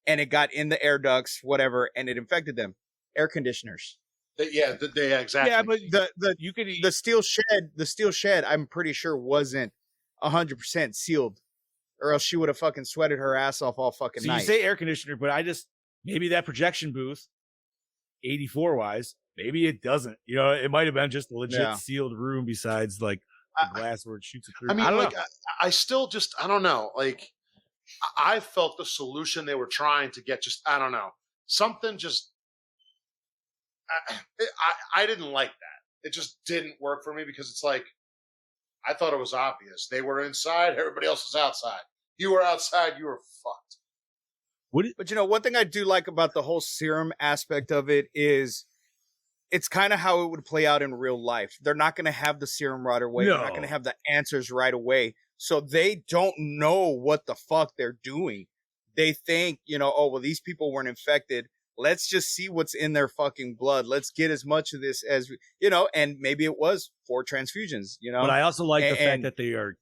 and it got in the air ducts, whatever, and it infected them. Air conditioners. Yeah, exactly. Yeah, but The you could the steel shed, I'm pretty sure wasn't 100% sealed, or else she would have fucking sweated her ass off all fucking So night. you say air conditioner, but maybe that projection booth, 84 wise, maybe it doesn't. It might have been just a legit sealed room besides like the glass where it shoots it through. I mean, don't like, know. I still just, I don't know. Like, I felt the solution they were trying to get just, I don't know. Something just, I didn't like that. It just didn't work for me because it's like, I thought it was obvious. They were inside, everybody else was outside. You were outside, you were fucked. But one thing I do like about the whole serum aspect of it is it's kind of how it would play out in real life. They're not going to have the serum right away. No. They're not going to have the answers right away. So they don't know what the fuck they're doing. They think, oh, well, these people weren't infected. Let's just see what's in their fucking blood. Let's get as much of this as, and maybe it was 4 transfusions, But I also like the fact and- that they are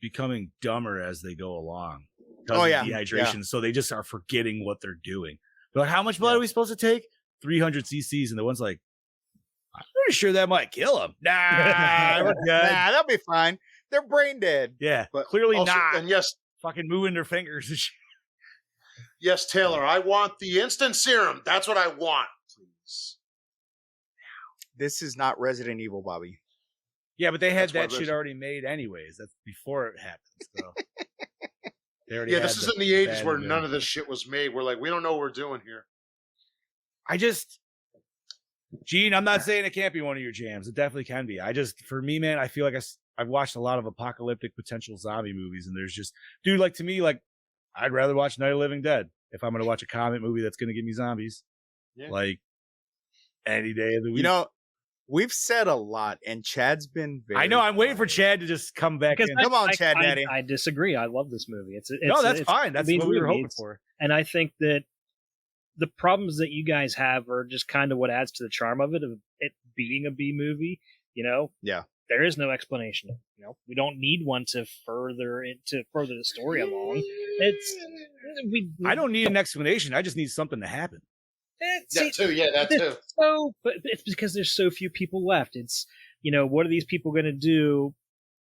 becoming dumber as they go along. Oh, yeah. Dehydration. Yeah. So they just are forgetting what they're doing. They're like, how much blood are we supposed to take? 300 cc's. And the one's like, I'm pretty sure that might kill him. Nah, we're good. Nah, that'll be fine. They're brain dead. Yeah, But clearly also, not. And yes, Fucking moving their fingers and shit. yes, Taylor, I want the instant serum. That's what I want, please. This is not Resident Evil, Bobby. Yeah, but they had That's why that shit this- already made anyways. That's before it happened. So. Yeah, this is in the 80s where none of this shit was made. We're like, we don't know what we're doing here. Gene, I'm not saying it can't be one of your jams. It definitely can be. For me, man, I feel like I've watched a lot of apocalyptic potential zombie movies, and there's just, dude, like to me, like I'd rather watch Night of the Living Dead if I'm going to watch a Comet movie that's going to give me zombies. Yeah. Like any day of the week. We've said a lot, and Chad's been very I know. I'm waiting for Chad to just come back in. Come on, Chad Daddy. I disagree. I love this movie. No, that's fine. That's what we were hoping for. And I think that the problems that you guys have are just kind of what adds to the charm of it being a B movie. Yeah. There is no explanation. We don't need one to further the story along. I don't need an explanation. I just need something to happen. That too. But it's because there's so few people left. It's, what are these people going to do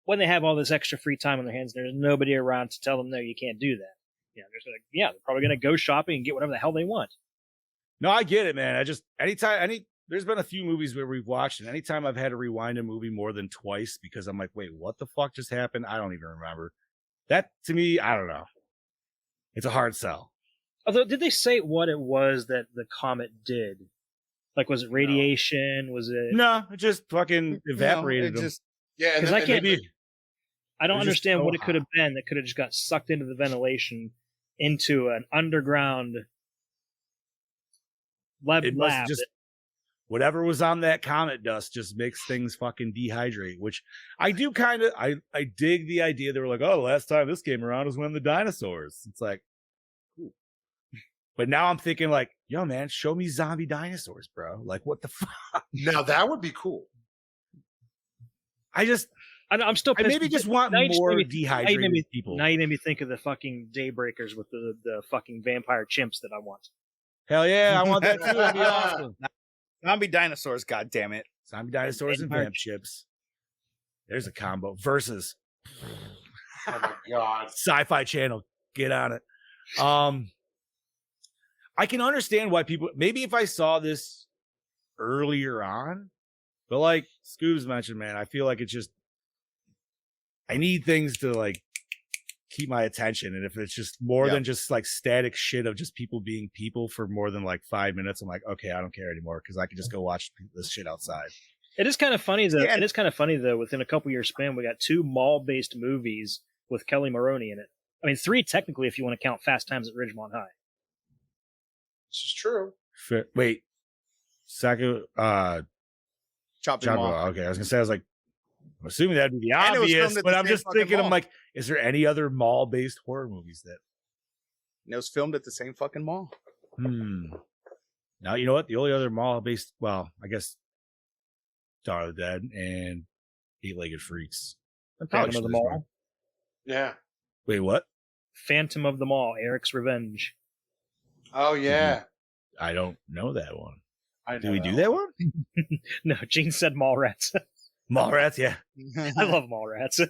when they have all this extra free time on their hands? There's nobody around to tell them, no, you can't do that. They're probably going to go shopping and get whatever the hell they want. No, I get it, man. There's been a few movies where we've watched, and anytime I've had to rewind a movie more than twice because I'm like, wait, what the fuck just happened? I don't even remember. That, to me, I don't know. It's a hard sell. Although, did they say what it was that the comet did? Like, was it radiation? Was it? No, it just fucking evaporated them. Yeah, because I don't understand what it could hot. have been. That could have just got sucked into the ventilation into an underground lab. whatever was on that comet dust just makes things fucking dehydrate, which I do kind of, I dig the idea. They were like, oh, last time this came around was when the dinosaurs. It's like, cool. But now I'm thinking like, yo, man, show me zombie dinosaurs, bro. Like, what the fuck? Now that would be cool. I'm still pissed. I maybe just want more dehydrated people. Now you made me think of the fucking Daybreakers with the fucking vampire chimps that I want. Hell yeah, I want that too. That'd be awesome. Zombie dinosaurs, god damn it. Zombie dinosaurs and vamp chips. There's a combo. Versus. Oh my god. Sci-Fi Channel. Get on it. I can understand why people, maybe if I saw this earlier on, but like Scoobs mentioned, man, I feel like it's just, I need things to like keep my attention. And if it's just more than just like static shit of just people being people for more than like 5 minutes, I'm like, okay, I don't care anymore because I can just go watch this shit outside. It is kind of funny though. It is kind of funny though. Within a couple years span, we got 2 mall-based movies with Kelly Maroney in it. I mean, 3 technically if you want to count Fast Times at Ridgemont High. This is true. Wait, second, Chopping Mall. Okay, I was gonna say, I was like, I'm assuming that'd be the obvious, but I'm just thinking, I'm like, is there any other mall-based horror movies that? And it was filmed at the same fucking mall. Now, you know what? The only other mall-based, well, I guess Dawn of the Dead and Eight-Legged Freaks. Phantom of the Mall. Yeah. Wait, what? Phantom of the Mall, Eric's Revenge. Oh, yeah. I don't know that one. Did we do that one? No, Gene said Mallrats. Mallrats, yeah. I love Mallrats.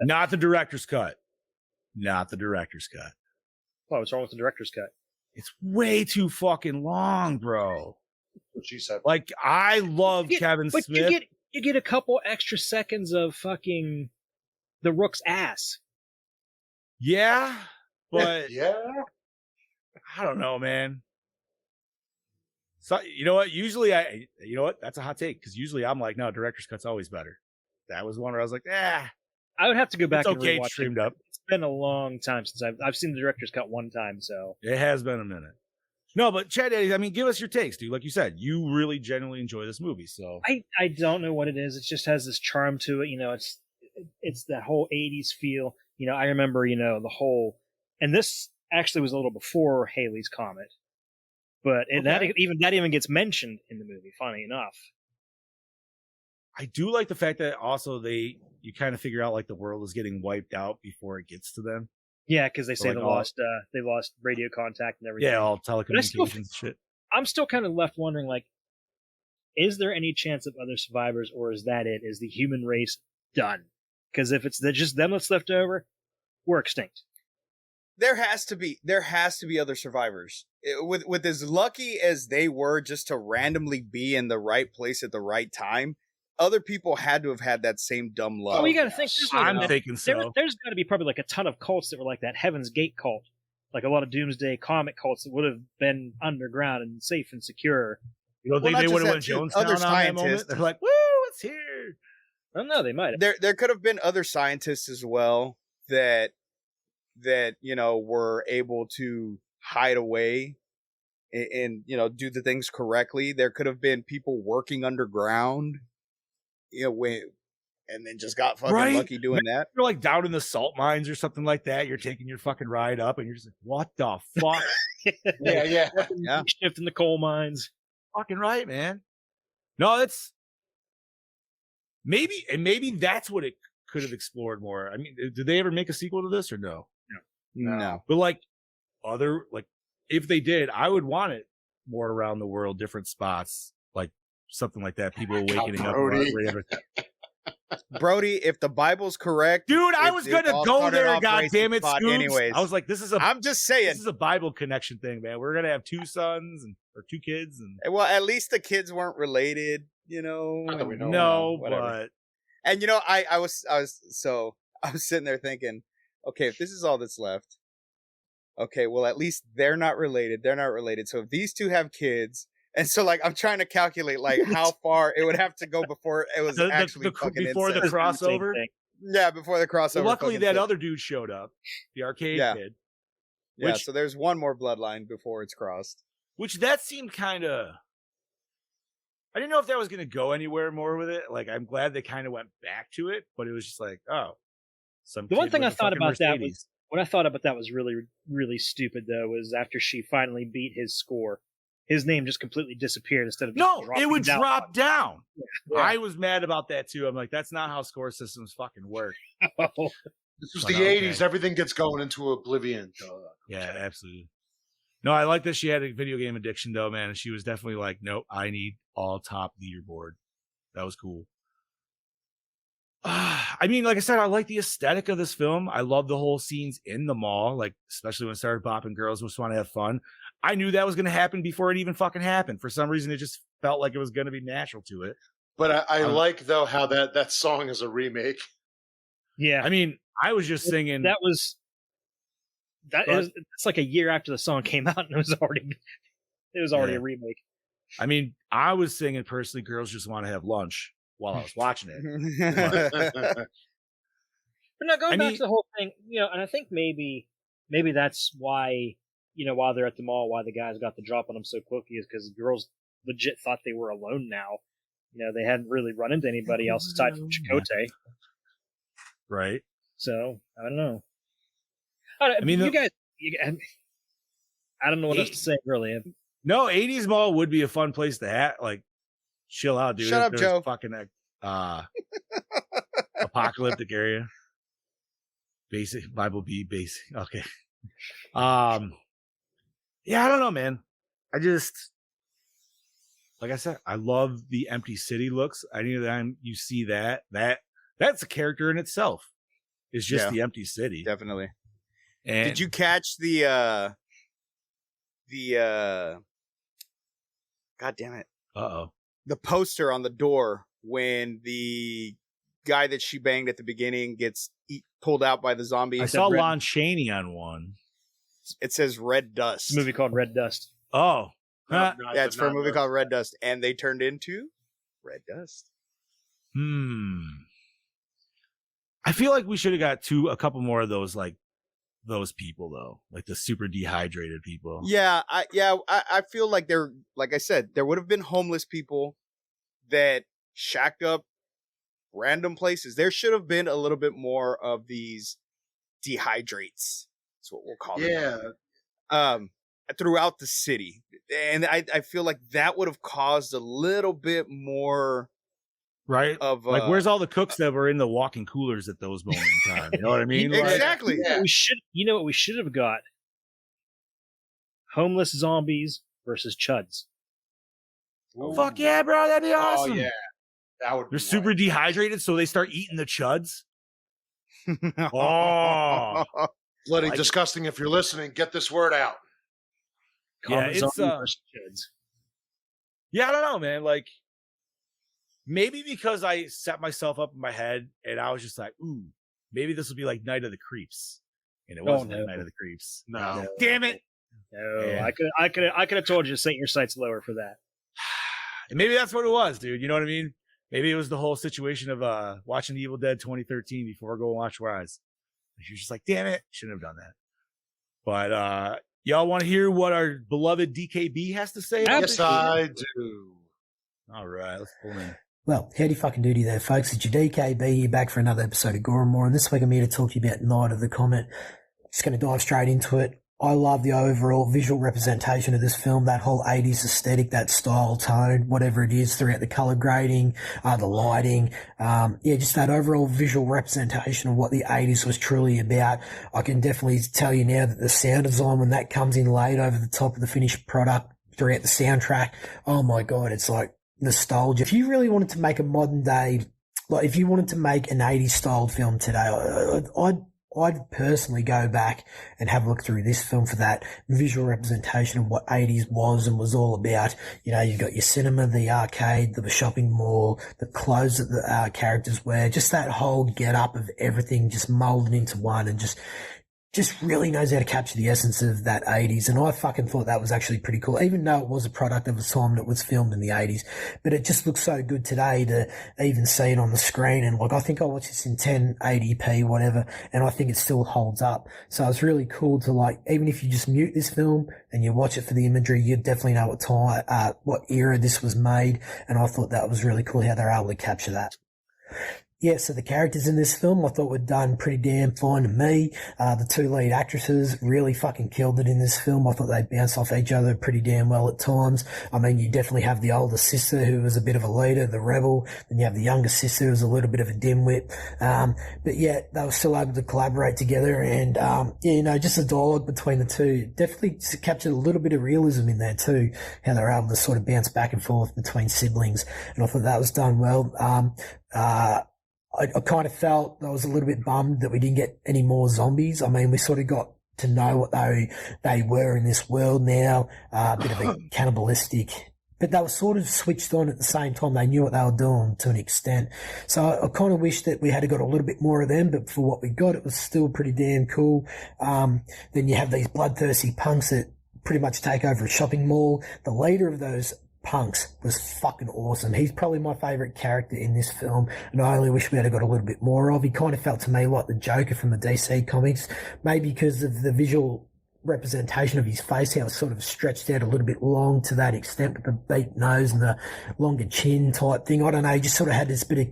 Not the director's cut. Not the director's cut. Oh, what's wrong with the director's cut? It's way too fucking long, bro. What she said. Like, I love Kevin Smith. But you get a couple extra seconds of fucking the Rook's ass. Yeah, but yeah. I don't know, man. So, you know what? Usually you know what? That's a hot take because usually I'm like, no, director's cut's always better. That was one where I was like, I would have to go back it's and okay, rewatch streamed it. up. It's been a long time since I've seen the director's cut one time, so it has been a minute. No, but Chad, I mean, give us your takes, dude. Like you said, you really genuinely enjoy this movie, so I don't know what it is. It just has this charm to it. You know, it's that whole 80s feel. You know, I remember, you know, the whole, and this actually was a little before Halley's Comet, but that even gets mentioned in the movie. Funny enough, I do like the fact that also you kind of figure out like the world is getting wiped out before it gets to them. Yeah, because they say like they lost radio contact and everything. Yeah, all telecommunications shit. I'm still kind of left wondering, like, is there any chance of other survivors, or is that it? Is the human race done? Because if it's just them that's left over, we're extinct. There has to be other survivors. With as lucky as they were just to randomly be in the right place at the right time, other people had to have had that same dumb luck. Well, you got to think. I'm thinking so. There's got to be probably like a ton of cults that were like that Heaven's Gate cult, like a lot of Doomsday Comet cults that would have been underground and safe and secure. You don't think they would have went Jonestown on that moment? They're like, woo, it's here. I don't know. They might have. There could have been other scientists as well that you know were able to hide away and you know do the things correctly. There could have been people working underground, you know, and then just got fucking lucky doing that. You're like down in the salt mines or something like that. You're taking your fucking ride up, and you're just like, what the fuck? yeah. Shift in the coal mines. Fucking right, man. No, it's maybe that's what it could have explored more. I mean, did they ever make a sequel to this or no? No. But like if they did, I would want it more around the world, different spots, like something like that. People awakening up. Brody, if the Bible's correct, dude, I was gonna go there. God damn it, Scoops. Anyways, I was like, I'm just saying, this is a Bible connection thing, man. We're gonna have 2 sons or 2 kids, and well, at least the kids weren't related, you know. No, but and you know, I was sitting there thinking, okay, if this is all that's left, okay, well, at least they're not related. So if these 2 have kids. And so, like, I'm trying to calculate, like, how far it would have to go before it was actually fucking before the crossover. Yeah, before the crossover. Well, luckily, that other dude showed up, the arcade kid. Yeah, so there's one more bloodline before it's crossed. Which that seemed kind of I didn't know if that was going to go anywhere more with it. Like, I'm glad they kind of went back to it, but it was just like, oh, The one thing I thought about that was what I thought about that was really, really stupid though, was after she finally beat his score, his name just completely disappeared instead of just it would drop down. Yeah. I was mad about that too. I'm like, that's not how score systems fucking work. This was the 80s. Everything gets going into oblivion. Yeah, absolutely. No, I like that she had a video game addiction though, man. And she was definitely like, nope, I need all top leaderboard. That was cool. I mean, like I said, I like the aesthetic of this film. I love the whole scenes in the mall, like especially when it started bopping girls just want to have fun. I knew that was going to happen before it even fucking happened. For some reason, it just felt like it was going to be natural to it. But I like though how that song is a remake. Yeah, I mean, I was just singing. It's like a year after the song came out, and it was already a remake. I mean, I was singing personally, "Girls Just Want to Have Lunch" while I was watching it. But now going back to the whole thing, and I think maybe that's why, while they're at the mall, why the guys got the drop on them so quickly is because the girls legit thought they were alone now. They hadn't really run into anybody else aside from Chakotay. Right. So, I don't know. I mean, you guys, I don't know what else to say, really. No, 80s mall would be a fun place to chill out, dude. Shut up, Joe. Fucking apocalyptic area. Basic Bible B basic. Okay. Yeah, I don't know, man. I just, like I said, I love the empty city looks. Anytime you see that's a character in itself. It's just the empty city. Definitely. And did you catch the God damn it. The poster on the door when the guy that she banged at the beginning gets pulled out by the zombie? I saw Lon Chaney on one. It says Red Dust. It's a movie called Red Dust. Oh. Yeah, it's for a movie called Red Dust, and they turned into Red Dust. I feel like we should have got a couple more of those, like those people though, like the super dehydrated people. Yeah, I feel like like I said, there would have been homeless people that shacked up random places. There should have been a little bit more of these dehydrates. That's what we'll call them. Yeah. Throughout the city, and I feel like that would have caused a little bit more. Right. Of where's all the cooks that were in the walking coolers at those moments in time? You know what I mean? Exactly. Yeah. What we should have got? Homeless zombies versus chuds. Oh, fuck yeah, bro! That'd be awesome. Oh yeah, that would. They're super dehydrated, so they start eating the chuds. Oh, bloody disgusting! If you're listening, get this word out. Yeah, it's yeah, I don't know, man. Like, maybe because I set myself up in my head and I was just like, ooh, maybe this will be like Night of the Creeps. And it wasn't Night of the Creeps. No. Damn it. No, yeah. I could have told you to set your sights lower for that. And maybe that's what it was, dude. You know what I mean? Maybe it was the whole situation of watching The Evil Dead 2013 before I go and watch Rise. You're just like, damn it, shouldn't have done that. But y'all want to hear what our beloved DKB has to say? Yes, I do. All right, let's pull in. Well, howdy fucking doody there, folks. It's your DKB here, back for another episode of Gore N More, and this week I'm here to talk to you about Night of the Comet. Just going to dive straight into it. I love the overall visual representation of this film, that whole 80s aesthetic, that style, tone, whatever it is, throughout the color grading, the lighting, just that overall visual representation of what the 80s was truly about. I can definitely tell you now that the sound design, when that comes in laid over the top of the finished product throughout the soundtrack, oh my God, it's like nostalgia. If you really wanted to make a modern day, like if you wanted to make an 80s styled film today, I'd personally go back and have a look through this film for that visual representation of what 80s was and was all about. You know, you've got your cinema, the arcade, the shopping mall, the clothes that the characters wear, just that whole get up of everything just molded into one, and just just really knows how to capture the essence of that 80s. And I fucking thought that was actually pretty cool, even though it was a product of a time that was filmed in the 80s. But it just looks so good today to even see it on the screen. And like, I think I watched this in 1080p, whatever, and I think it still holds up. So it's really cool to like, even if you just mute this film and you watch it for the imagery, you definitely know what time, what era this was made. And I thought that was really cool how they're able to capture that. Yeah, so the characters in this film I thought were done pretty damn fine to me. The two lead actresses really fucking killed it in this film. I thought they bounced off each other pretty damn well at times. I mean, you definitely have the older sister who was a bit of a leader, the rebel. Then you have the younger sister who was a little bit of a dimwit. But yeah, they were still able to collaborate together. And, just the dialogue between the two definitely captured a little bit of realism in there too. How they were able to sort of bounce back and forth between siblings. And I thought that was done well. I kind of felt I was a little bit bummed that we didn't get any more zombies. I mean, we sort of got to know what they were in this world now, a bit of a cannibalistic, but they were sort of switched on at the same time. They knew what they were doing to an extent. So I kind of wish that we had got a little bit more of them, but for what we got, it was still pretty damn cool. Then you have these bloodthirsty punks that pretty much take over a shopping mall. The leader of those punks was fucking awesome. He's probably my favourite character in this film, and I only wish we had got a little bit more of. He kind of felt to me like the Joker from the DC comics, maybe because of the visual representation of his face, how it's sort of stretched out a little bit long to that extent, with the beak nose and the longer chin type thing. I don't know, he just sort of had this bit of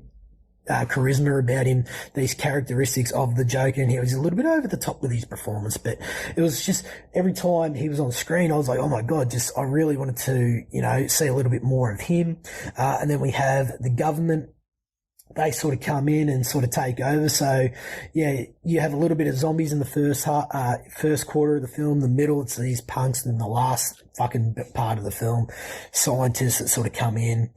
charisma about him, these characteristics of the Joker, and he was a little bit over the top with his performance, but it was just every time he was on screen I was like, oh my god, I really wanted to see a little bit more of him. And then we have the government. They sort of come in and sort of take over. So yeah, you have a little bit of zombies in the first quarter of the film. The middle, it's these punks, and then the last fucking part of the film, scientists that sort of come in.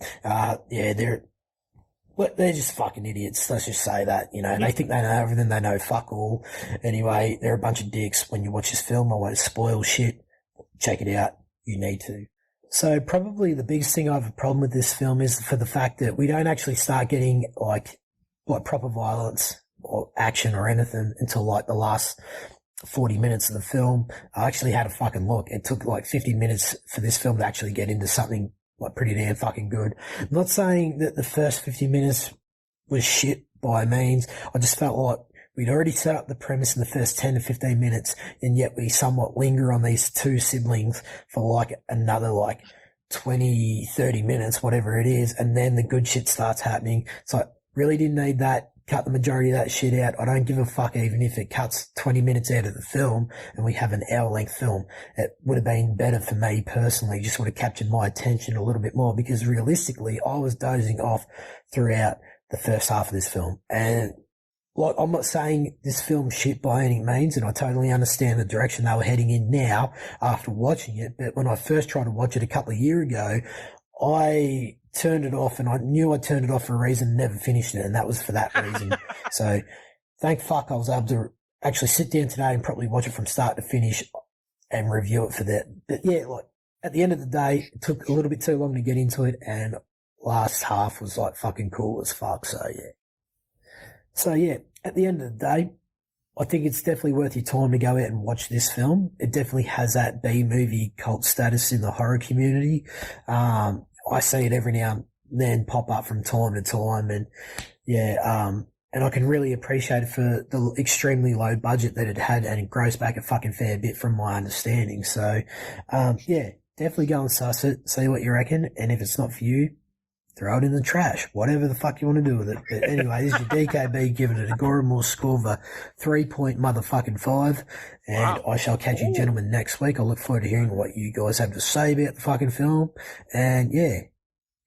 They're just fucking idiots. Let's just say that, they think they know everything. They know fuck all. Anyway, they're a bunch of dicks. When you watch this film, I won't spoil shit. Check it out. You need to. So probably the biggest thing I have a problem with this film is for the fact that we don't actually start getting like proper violence or action or anything until like the last 40 minutes of the film. I actually had a fucking look. It took like 50 minutes for this film to actually get into something like pretty damn fucking good. I'm not saying that the first 50 minutes was shit by means. I just felt like we'd already set up the premise in the first 10 to 15 minutes, and yet we somewhat linger on these two siblings for like another 20, 30 minutes, whatever it is, and then the good shit starts happening. So I really didn't need that. Cut the majority of that shit out. I don't give a fuck even if it cuts 20 minutes out of the film and we have an hour-length film. It would have been better for me personally, just would have captured my attention a little bit more, because realistically, I was dozing off throughout the first half of this film. And I'm not saying this film's shit by any means, and I totally understand the direction they were heading in now after watching it, but when I first tried to watch it a couple of years ago, I turned it off, and I knew I turned it off for a reason, never finished it, and that was for that reason. So thank fuck I was able to actually sit down today and probably watch it from start to finish and review it for that. But yeah, at the end of the day, it took a little bit too long to get into it, and last half was fucking cool as fuck. So yeah, at the end of the day, I think it's definitely worth your time to go out and watch this film. It definitely has that B-movie cult status in the horror community. I see it every now and then pop up from time to time, and and I can really appreciate it for the extremely low budget that it had, and it grows back a fucking fair bit from my understanding. So, definitely go and suss it, see what you reckon, and if it's not for you, throw it in the trash, whatever the fuck you want to do with it. But anyway, this is your DKB giving it a Gore N More score of a 3.5, and I shall catch you gentlemen next week. I look forward to hearing what you guys have to say about the fucking film, and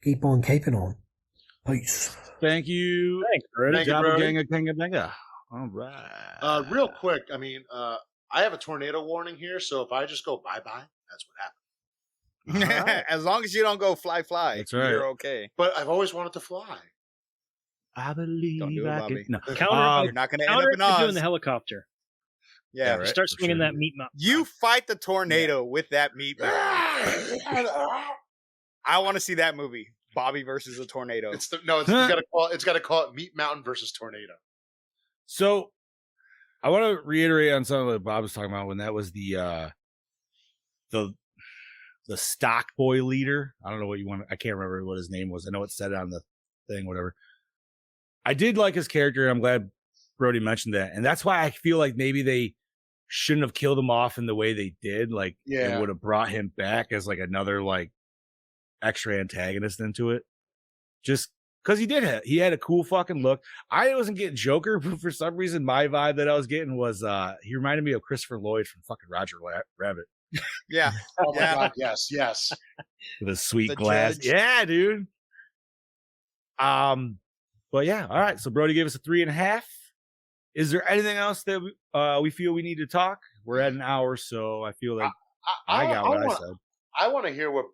keep on keeping on. Peace. Thank you. Thanks, bro. Thank you, bro. Ganga. All right. Real quick, I have a tornado warning here, so if I just go bye-bye, that's what happens. Right. As long as you don't go fly, that's right. You're okay. But I've always wanted to fly. I believe Don't do it, Bobby. No. Counter, You're not going to end up counter in to Oz. doing the helicopter. Yeah, right. Start swinging that meat mountain. You fight the tornado with that meat mountain. I want to see that movie, Bobby versus a tornado. It's got to call it Meat Mountain versus Tornado. So I want to reiterate on something that Bob was talking about when that was the stock boy leader. I don't know what you want. I can't remember what his name was. I know it said it on the thing, whatever. I did like his character. I'm glad Brody mentioned that. And that's why I feel like maybe they shouldn't have killed him off in the way they did. Like, it would have brought him back as like another like extra antagonist into it. Just because he had a cool fucking look. I wasn't getting Joker, but for some reason my vibe that I was getting was he reminded me of Christopher Lloyd from fucking Roger Rabbit. Yeah. Oh my God, yes. With a sweet The glass. judge. Yeah, dude. But yeah, all right. So Brody gave us a 3.5. Is there anything else that we feel we need to talk? We're at an hour, so I feel like I got what I said. I want to hear what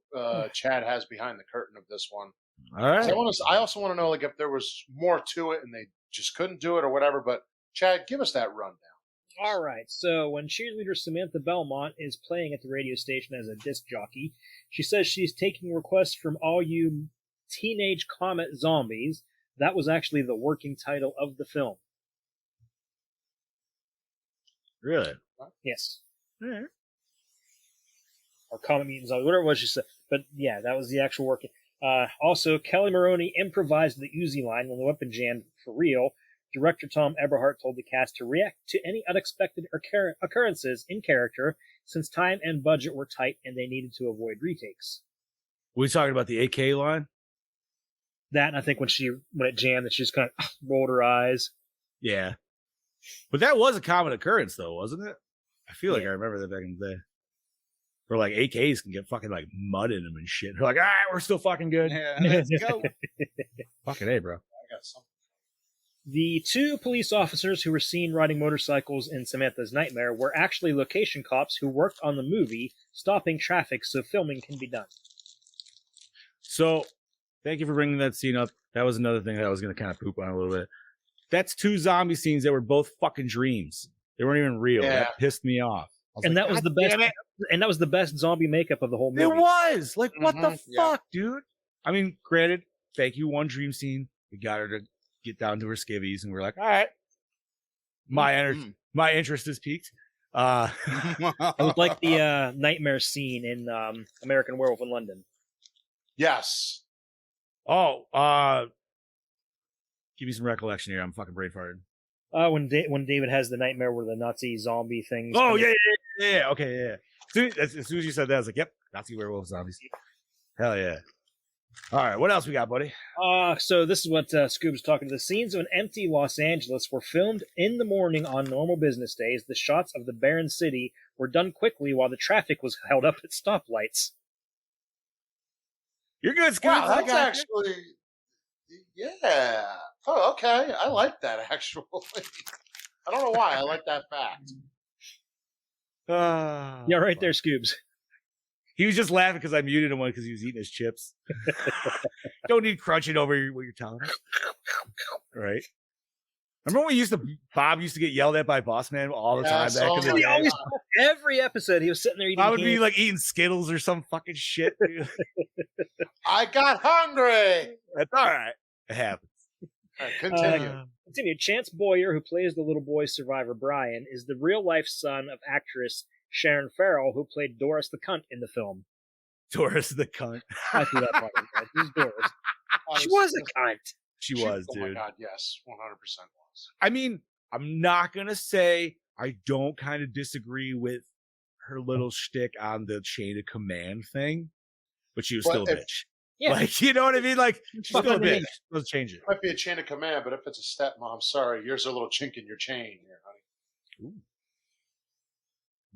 Chad has behind the curtain of this one. All right. I also want to know like if there was more to it and they just couldn't do it or whatever. But Chad, give us that rundown. All right, so when cheerleader Samantha Belmont is playing at the radio station as a disc jockey, she says she's taking requests from all you teenage Comet zombies. That was actually the working title of the film. Really? Yes. Mm-hmm. Or Comet Mutant Zombies, whatever it was she said. But yeah, that was the actual working. Also, Kelly Maroney improvised the Uzi line when the weapon jammed for real. Director Tom Eberhardt told the cast to react to any unexpected occurrences in character, since time and budget were tight and they needed to avoid retakes. We talking about the AK line? That, and I think when it jammed, that she just kind of rolled her eyes. Yeah. But that was a common occurrence, though, wasn't it? I feel like I remember that back in the day. Where, like, AKs can get fucking, like, mud in them and shit. They're like, all right, we're still fucking good. Yeah, let's go. Fucking A, bro. I got something. The two police officers who were seen riding motorcycles in Samantha's Nightmare were actually location cops who worked on the movie, stopping traffic so filming can be done. So, thank you for bringing that scene up. That was another thing that I was going to kind of poop on a little bit. That's two zombie scenes that were both fucking dreams. They weren't even real. Yeah. That pissed me off. And like, that was the best. And that was the best zombie makeup of the whole movie. It was like, what the Mhm, yeah. fuck, dude? I mean, granted, thank you, one dream scene. We got her to get down to her skivvies, and we're like, all right, my interest is piqued. It was like the nightmare scene in American Werewolf in London. Yes. Give me some recollection here. I'm fucking brain farted. When David has the nightmare where the Nazi zombie things. Oh yeah. Okay, yeah. As soon as you said that, I was like, yep, Nazi werewolf zombies. Hell yeah. All right, what else we got, buddy? So this is what Scoob's talking to. The scenes of an empty Los Angeles were filmed in the morning on normal business days. The shots of the barren city were done quickly while the traffic was held up at stoplights. You're good, Scoob. Wow, that's actually, yeah. Oh, okay. I like that, actually. I don't know why. I like that fact. Yeah, right there, Scoobs. He was just laughing because I muted him because he was eating his chips. Don't need crunching over what you're telling him. Right? Remember when Bob used to get yelled at by Boss Man all the time back in the day? Every episode, he was sitting there eating. I would be like eating Skittles or some fucking shit. Dude. I got hungry. That's all right. It happens. All right, continue. Continue. Chance Boyer, who plays the little boy survivor Brian, is the real-life son of actress Sharon Farrell, who played Doris the Cunt in the film. Doris the Cunt. I threw that part in there. This is Doris. She was a cunt. She was, dude. Oh my God, yes, 100% was. I mean, I'm not gonna say I don't kind of disagree with her little shtick on the chain of command thing, but she was still a bitch. Yeah. Like, you know what I mean? Like, she's still a bitch. Let's change it. Might be a chain of command, but if it's a stepmom, sorry, here's a little chink in your chain here, honey. Ooh.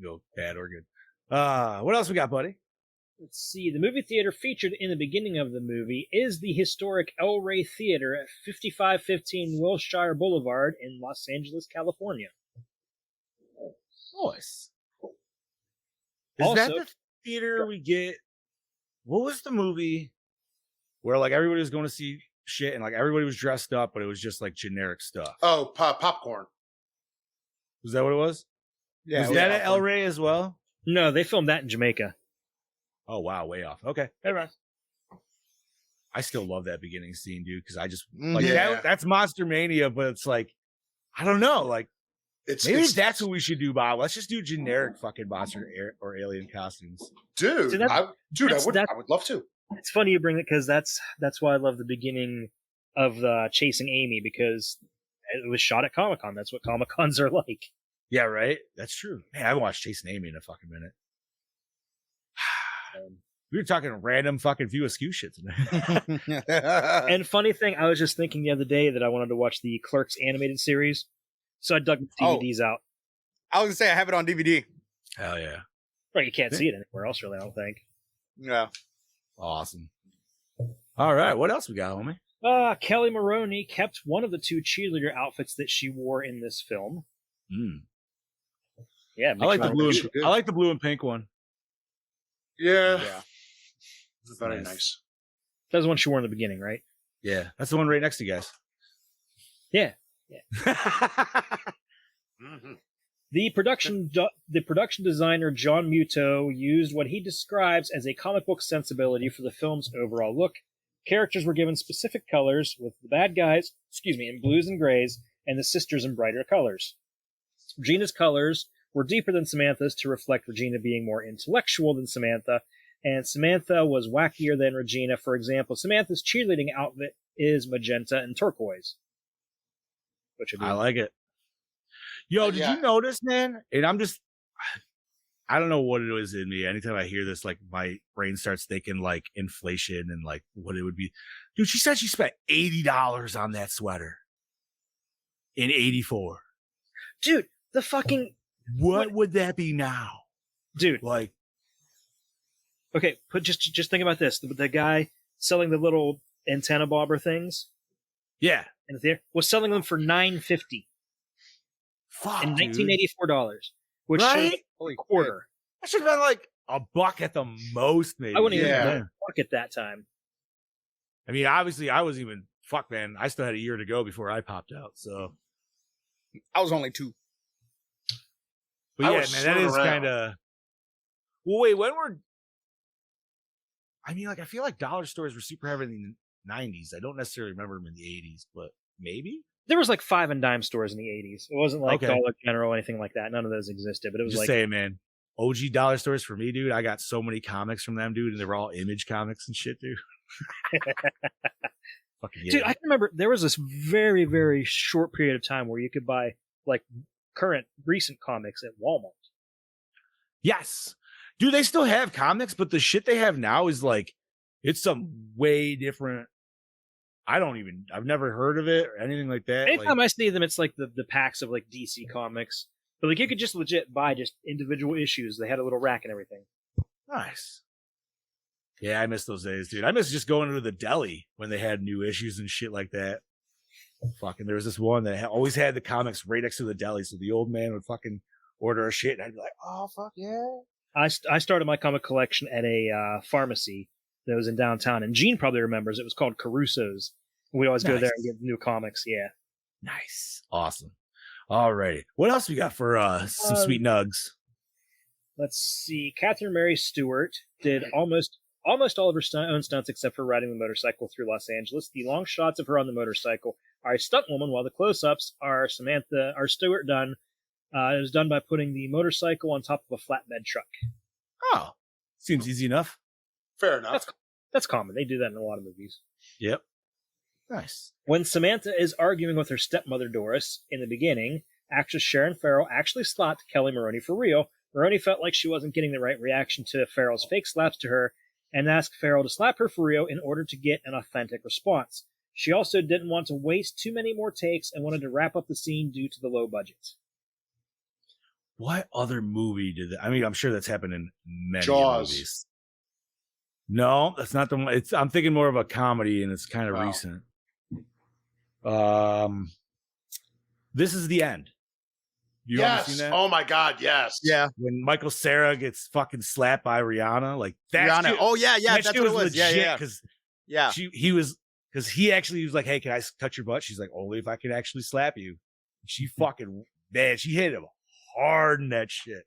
Go bad or good. What else we got, buddy? Let's see. The movie theater featured in the beginning of the movie is the historic El Rey Theater at 5515 Wilshire Boulevard in Los Angeles, California. Nice. Is Also, that the theater we get? What was the movie where like everybody was going to see shit and like everybody was dressed up, but it was just like generic stuff? Oh, popcorn. Was that what it was? Yeah. Was that at El Rey as well? No, they filmed that in Jamaica. Oh wow, way off. Okay, never mind. I still love that beginning scene, dude, because I just like Yeah. that's Monster Mania, but it's like I don't know, like Maybe that's what we should do, Bob. Let's just do generic fucking monster or alien costumes. Dude, See, I would love to. It's funny you bring it because that's why I love the beginning of Chasing Amy, because it was shot at Comic-Con. That's what Comic-Cons are like. Yeah, right? That's true. Man, I haven't watched Chasing Amy in a fucking minute. We were talking random fucking View Askew shit tonight. And funny thing, I was just thinking the other day that I wanted to watch the Clerks animated series, so I dug the DVDs out. I was gonna say I have it on DVD. Hell yeah. Right, you can't see it anywhere else, really, I don't think. Yeah. Awesome. All right, what else we got, homie? Kelly Maroney kept one of the 2 cheerleader outfits that she wore in this film. Yeah, I like the blue and pink one. Yeah. It's very nice. That's the one she wore in the beginning, right? Yeah, that's the one right next to you guys. Yeah. Mm-hmm. The production designer John Muto used what he describes as a comic book sensibility for the film's overall look. Characters were given specific colors, with the bad guys, in blues and grays, and the sisters in brighter colors. Regina's colors were deeper than Samantha's to reflect Regina being more intellectual than Samantha, and Samantha was wackier than Regina. For example, Samantha's cheerleading outfit is magenta and turquoise. I like it. Yo, did you notice, man? And I don't know what it is in me. Anytime I hear this, like, my brain starts thinking, like, inflation and, like, what it would be. Dude, she said she spent $80 on that sweater in 84. Dude, the fucking... What would that be now? Dude. Like... Okay, just think about this. The guy selling the little antenna bobber things... Yeah. In the theater, was selling them for $9.50. Fuck, and dude. $1984, which right? Holy quarter. That should have been like $1 at the most, maybe. I wouldn't even have been $1 at that time. I mean, obviously, I wasn't even man. I still had a year to go before I popped out. So I was only 2. But yeah, man, that is kind of. Well, wait, I mean, like, I feel like dollar stores were super heavy in the 90s. I don't necessarily remember them in the 80s, but maybe. There was like 5 and dime stores in the 80s. It wasn't like Dollar General or anything like that. None of those existed. But it was just saying, man. OG dollar stores for me, dude. I got so many comics from them, dude, and they were all Image comics and shit, dude. Fucking Dude, I can remember there was this very, very short period of time where you could buy like recent comics at Walmart. Yes. Dude, they still have comics, but the shit they have now is like, it's some way different. I've never heard of it or anything like that. Anytime I see them, it's like the packs of like DC comics. But like you could just legit buy just individual issues. They had a little rack and everything. Nice. Yeah, I miss those days, dude. I miss just going to the deli when they had new issues and shit like that. Fucking, there was this one that always had the comics right next to the deli, so the old man would fucking order a shit, and I'd be like, oh, fuck yeah. I started my comic collection at a pharmacy that was in downtown, and Gene probably remembers. It was called Caruso's. We always go there and get new comics. Yeah. Nice. Awesome. All righty. What else we got for some sweet nugs? Let's see. Catherine Mary Stewart did almost all of her own stunts except for riding the motorcycle through Los Angeles. The long shots of her on the motorcycle are a stunt woman, while the close-ups are Stewart done. It was done by putting the motorcycle on top of a flatbed truck. Oh, seems easy enough. Fair enough. That's common. They do that in a lot of movies. Yep. Nice. When Samantha is arguing with her stepmother Doris in the beginning, actress Sharon Farrell actually slapped Kelly Maroney for real. Maroney felt like she wasn't getting the right reaction to Farrell's fake slaps to her and asked Farrell to slap her for real in order to get an authentic response. She also didn't want to waste too many more takes and wanted to wrap up the scene due to the low budget. What other movie did that? I mean, I'm sure that's happened in many movies. No, that's not the one. I'm thinking more of a comedy, and it's kind of recent. This Is the End. You ever seen that? Oh my God, yes. Yeah. When Michael Cera gets fucking slapped by Rihanna, like that. Rihanna. Oh yeah, that's what it was. Yeah. Because he was like, "Hey, can I touch your butt?" She's like, "Only if I can actually slap you." She fucking she hit him hard in that shit.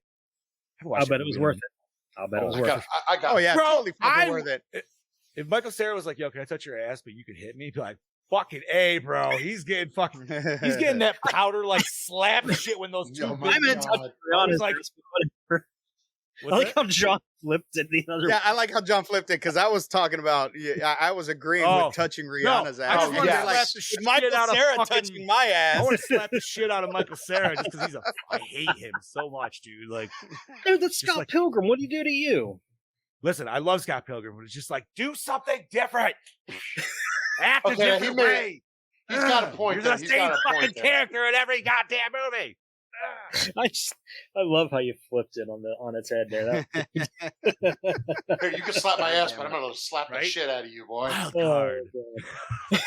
I'll bet it was worth it. I'll bet it was worth it. Oh yeah, totally fucking worth it. If Michael Cera was like, "Yo, can I touch your ass, but you can hit me?" Be like, Fucking A, bro. He's getting that powder like slap shit when those two. Oh my I meant God. to be honest. like- Whatever. I What's like how John flipped it the other Yeah, I like how John flipped it because I was talking about. Yeah, I was agreeing Oh. with touching No, Rihanna's I ass. just want to yeah. slap the shit Michael out of Cera fucking, touching my I ass. want to slap the shit out of Michael Cera just because I hate him so much, dude. Like, Dude, that's Just Scott like- Pilgrim. What did he do to you? listen, I love Scott Pilgrim, but it's just like, do something different. Act a Okay, he different made- way. He's got a point You're there. the He's same got a fucking point there. character in every goddamn movie. I love how you flipped it on its head there. That, Here, you can slap my ass, but I'm gonna slap the Right? shit out of you, boy. Wild oh, card. God.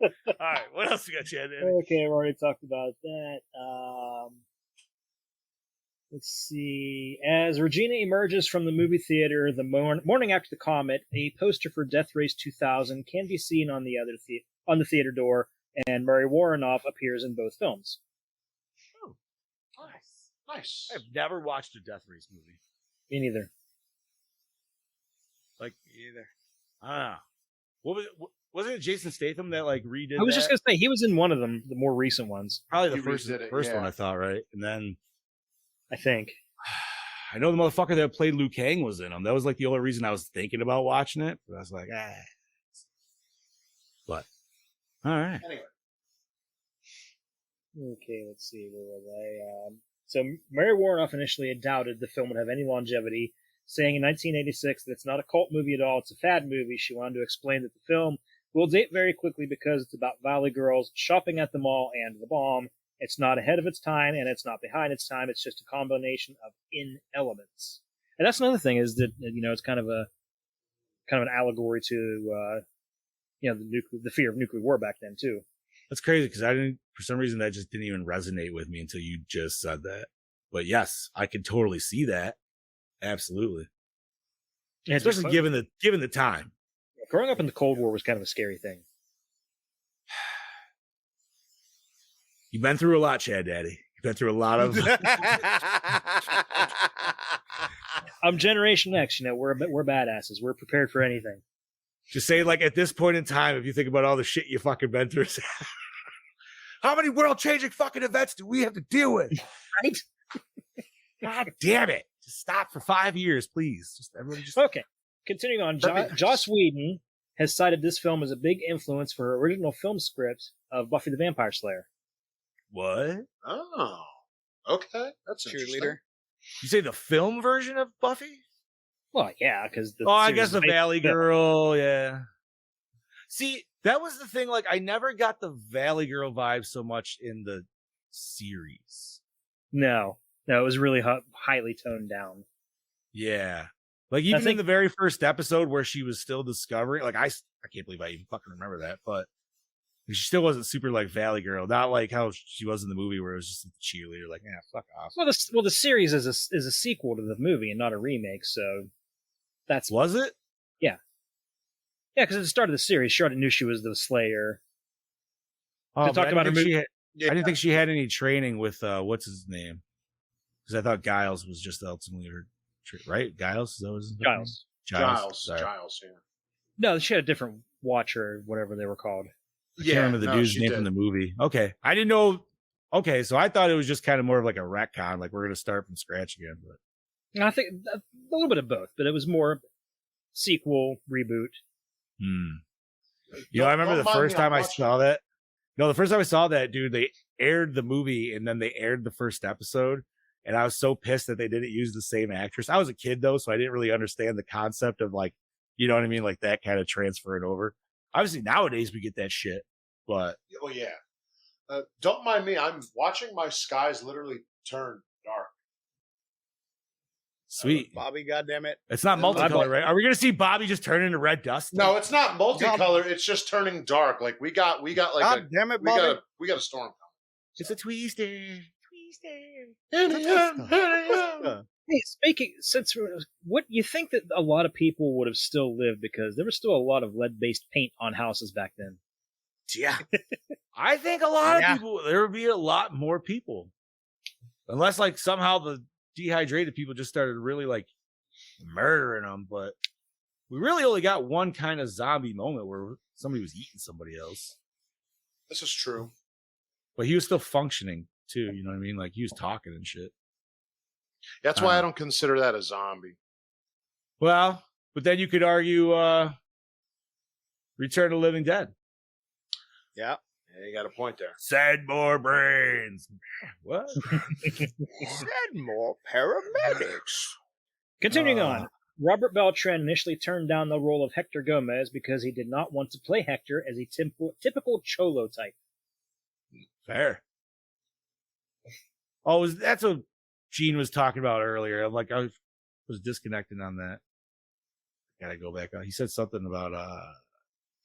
All right, what else you got, Chad? Okay, I've already talked about that. Let's see. As Regina emerges from the movie theater the morning after the Comet, a poster for Death Race 2000 can be seen on the on the theater door, and Mary Warrenoff appears in both films. Nice. Nice. I've never watched a Death Race movie. Me neither. Like either. I don't know. What was it? Wasn't it Jason Statham that like redid? I was just that? gonna say he was in one of them, the more recent ones. Probably the He first redid it, first yeah. one I thought, right? And then I think. I know the motherfucker that played Liu Kang was in them. That was like the only reason I was thinking about watching it. But I was like, ah. But all right. Anyway, Okay, let's see. Where was I? So Mary Warrenoff initially had doubted the film would have any longevity, saying in 1986 that it's not a cult movie at all, it's a fad movie. She wanted to explain that the film will date very quickly because it's about Valley girls shopping at the mall and the bomb. It's not ahead of its time and it's not behind its time. It's just a combination of in elements. And that's another thing is that, you know, it's kind of an allegory to, you know, the fear of nuclear war back then too. That's crazy because I didn't, for some reason, that just didn't even resonate with me until you just said that. But yes, I could totally see that. Absolutely. Yeah, Especially given the time. growing up in the Cold War was kind of a scary thing. You've been through a lot, Chad Daddy. You've been through a lot of. I'm Generation X. You know, we're badasses. We're prepared for anything. Just say, like, at this point in time, if you think about all the shit you fucking been through, how many world-changing fucking events do we have to deal with? Right? God damn it. Just stop for 5 years, please. Just everybody just. Okay. Continuing on, Joss Whedon has cited this film as a big influence for her original film script of Buffy the Vampire Slayer. What? oh, okay, that's interesting. Cheerleader. You say the film version of Buffy? Well, yeah, because Oh, I guess the Valley Girl, yeah. See, that was the thing. Like, I never got the Valley Girl vibe so much in the series. No, it was really highly toned down. Yeah. Like, even think- in the very first episode where she was still discovering, like, I can't believe I even fucking remember that, but she still wasn't super like Valley Girl. Not like how she was in the movie where it was just a cheerleader, like, yeah, fuck off. Well, the series is a sequel to the movie and not a remake, so that's Was it? yeah, because at the start of the series, Charlotte knew she was the Slayer. Oh, They but talked I about didn't her think she movie. had- I didn't think she had any training with what's his name, because I thought Giles was just ultimately her, right? Giles, is that what his name? Giles. Sorry. Giles, yeah. No, she had a different watch or whatever they were called. I can't remember the dude's she name did. from the movie. Okay, I didn't know. Okay, so I thought it was just kind of more of like a retcon, like we're gonna start from scratch again. But And I think a little bit of both, but it was more sequel reboot. you know, I remember Don't the mind first me, I'm time I watching. saw that. No, the first time I saw that, dude, they aired the movie and then they aired the first episode, and I was so pissed that they didn't use the same actress. I was a kid though, so I didn't really understand the concept of, like, you know what I mean, like that kind of transferring over. Obviously, nowadays we get that shit, but Oh yeah. Don't mind me. I'm watching my skies literally turn dark. sweet. Bobby, goddammit. It's not multicolor, right? Are we gonna see Bobby just turn into red dust? No, it's not multicolor. It's just turning dark. Like we got like God damn it, we Bobby. got a storm It's a twister. coming. Hey, speaking what you think that a lot of people would have still lived because there was still a lot of lead-based paint on houses back then. Yeah. I think a lot Yeah. of people, there would be a lot more people. Unless, like, somehow the dehydrated people just started really, like, murdering them. But we really only got one kind of zombie moment where somebody was eating somebody else. This is true. But he was still functioning too. You know what I mean? Like he was talking and shit. That's why I don't consider that a zombie. Well, but then you could argue Return of the Living Dead. Yeah. Yeah, you got a point there. Said more brains. What? Said more paramedics. Continuing on, Robert Beltran initially turned down the role of Hector Gomez because he did not want to play Hector as a typical Cholo type. Fair. Oh, that's what Gene was talking about earlier. I'm like, I was disconnected on that. Gotta go back on. He said something about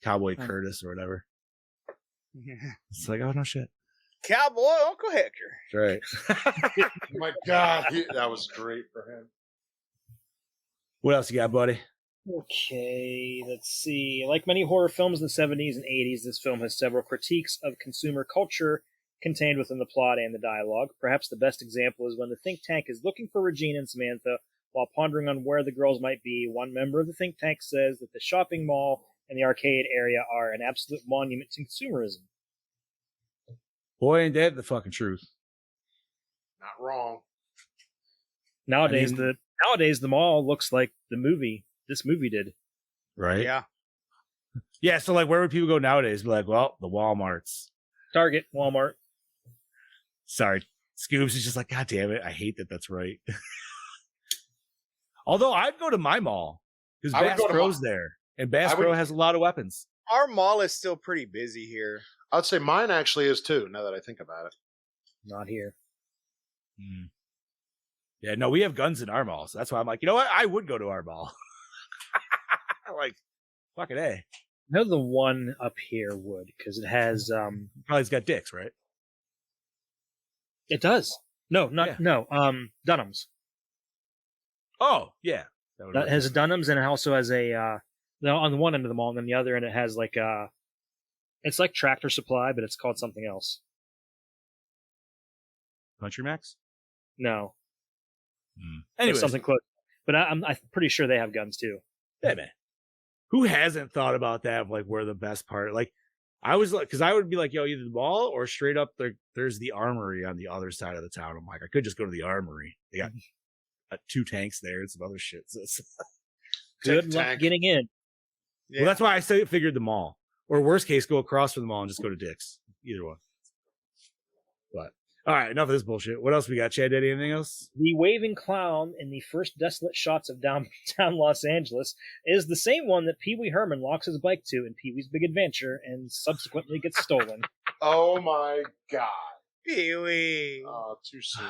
Cowboy Curtis or whatever. Yeah. It's like, oh no shit. Cowboy Uncle Hector. That's right. Oh my God, that was great for him. What else you got, buddy? Okay, let's see. Like many horror films in the 70s and 80s, this film has several critiques of consumer culture contained within the plot and the dialogue. Perhaps the best example is when the think tank is looking for Regina and Samantha while pondering on where the girls might be. One member of the think tank says that the shopping mall and the arcade area are an absolute monument to consumerism. Boy, ain't that the fucking truth. Not wrong. Nowadays, the mall looks like this movie did. Right? Yeah. Yeah, so like where would people go nowadays? Be like, well, the Walmarts. Target, Walmart. Sorry. Scoops is just like, God damn it. I hate that that's right. Although I'd go to my mall because Bass Pro's there. And Bass Pro has a lot of weapons. Our mall is still pretty busy here. I'd say mine actually is too, now that I think about it. Not here. Yeah, no, we have guns in our mall. So that's why I'm like, you know what? I would go to our mall. Like, fucking A. I know the one up here would, because it has probably it's got dicks, right? It does. No, Dunham's. Oh, yeah. That has Dunham's, and it also has a on the one end of the mall, and then the other end it has like it's like Tractor Supply, but it's called something else. Country Max? No. Anyway, something close. But I'm pretty sure they have guns too. Yeah, man. Who hasn't thought about that? Of like where the best part? Like, I was like, because I would be like, yo, either the mall or straight up there's the armory on the other side of the town. I'm like, I could just go to the armory. They got 2 tanks there and some other shit. So good luck getting in. Yeah. Well, that's why I figured the mall. Or worst case, go across from the mall and just go to Dick's. Either one. But all right, enough of this bullshit. What else we got, Chad? Anything else? The waving clown in the first desolate shots of downtown Los Angeles is the same one that Pee Wee Herman locks his bike to in Pee Wee's Big Adventure and subsequently gets stolen. Oh my God. Pee Wee. Oh, too soon.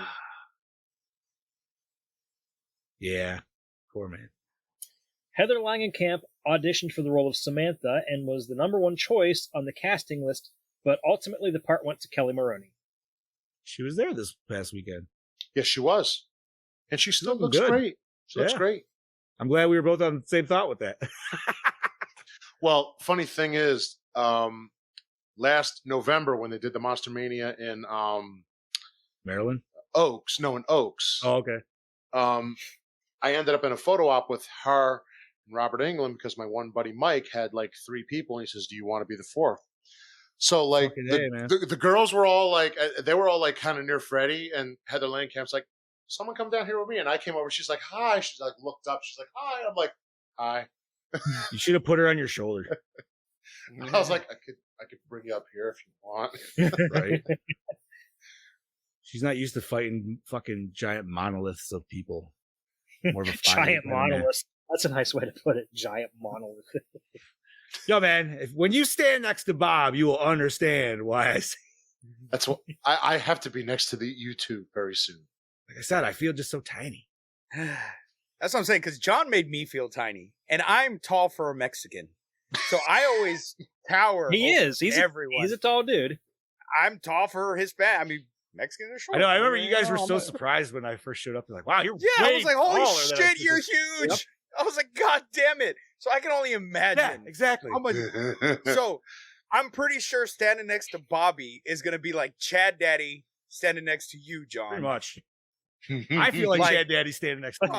Yeah. Poor man. Heather Langenkamp auditioned for the role of Samantha and was the #1 choice on the casting list, but ultimately the part went to Kelly Maroney. She was there this past weekend. Yes, she was. And she still looks good. great. She looks great. I'm glad we were both on the same thought with that. Well, funny thing is, last November when they did the Monster Mania in Maryland? in Oaks. Oh, okay. I ended up in a photo op with her and Robert Englund because my one buddy Mike had like 3 people, and he says, "Do you want to be the 4th?" So like the girls were all like, they were all like kind of near Freddie, and Heather Langenkamp's like, "Someone come down here with me," and I came over. She's like, "Hi." She's like looked up. She's like, "Hi." I'm like, "Hi." You should have put her on your shoulder. I was like, I could bring you up here if you want. Right? She's not used to fighting fucking giant monoliths of people. More of a giant monolith. That's a nice way to put it. Giant monolith. Yo, man, when you stand next to Bob, you will understand why I say. That's what I have to be next to the YouTube very soon. Like I said, I feel just so tiny. That's what I'm saying, because John made me feel tiny, and I'm tall for a Mexican, so I always tower. He's everyone. He's a tall dude. I'm tall for Hispanic. I mean, Mexicans are short. I know. I remember you guys were so surprised when I first showed up. You're like, "Wow, you're I was like, holy shit, you're huge." huge." Yep. I was like, God damn it. So I can only imagine. Yeah, exactly. So I'm pretty sure standing next to Bobby is going to be like Chad Daddy standing next to you, John. Pretty much. I feel like Chad Daddy standing next to me.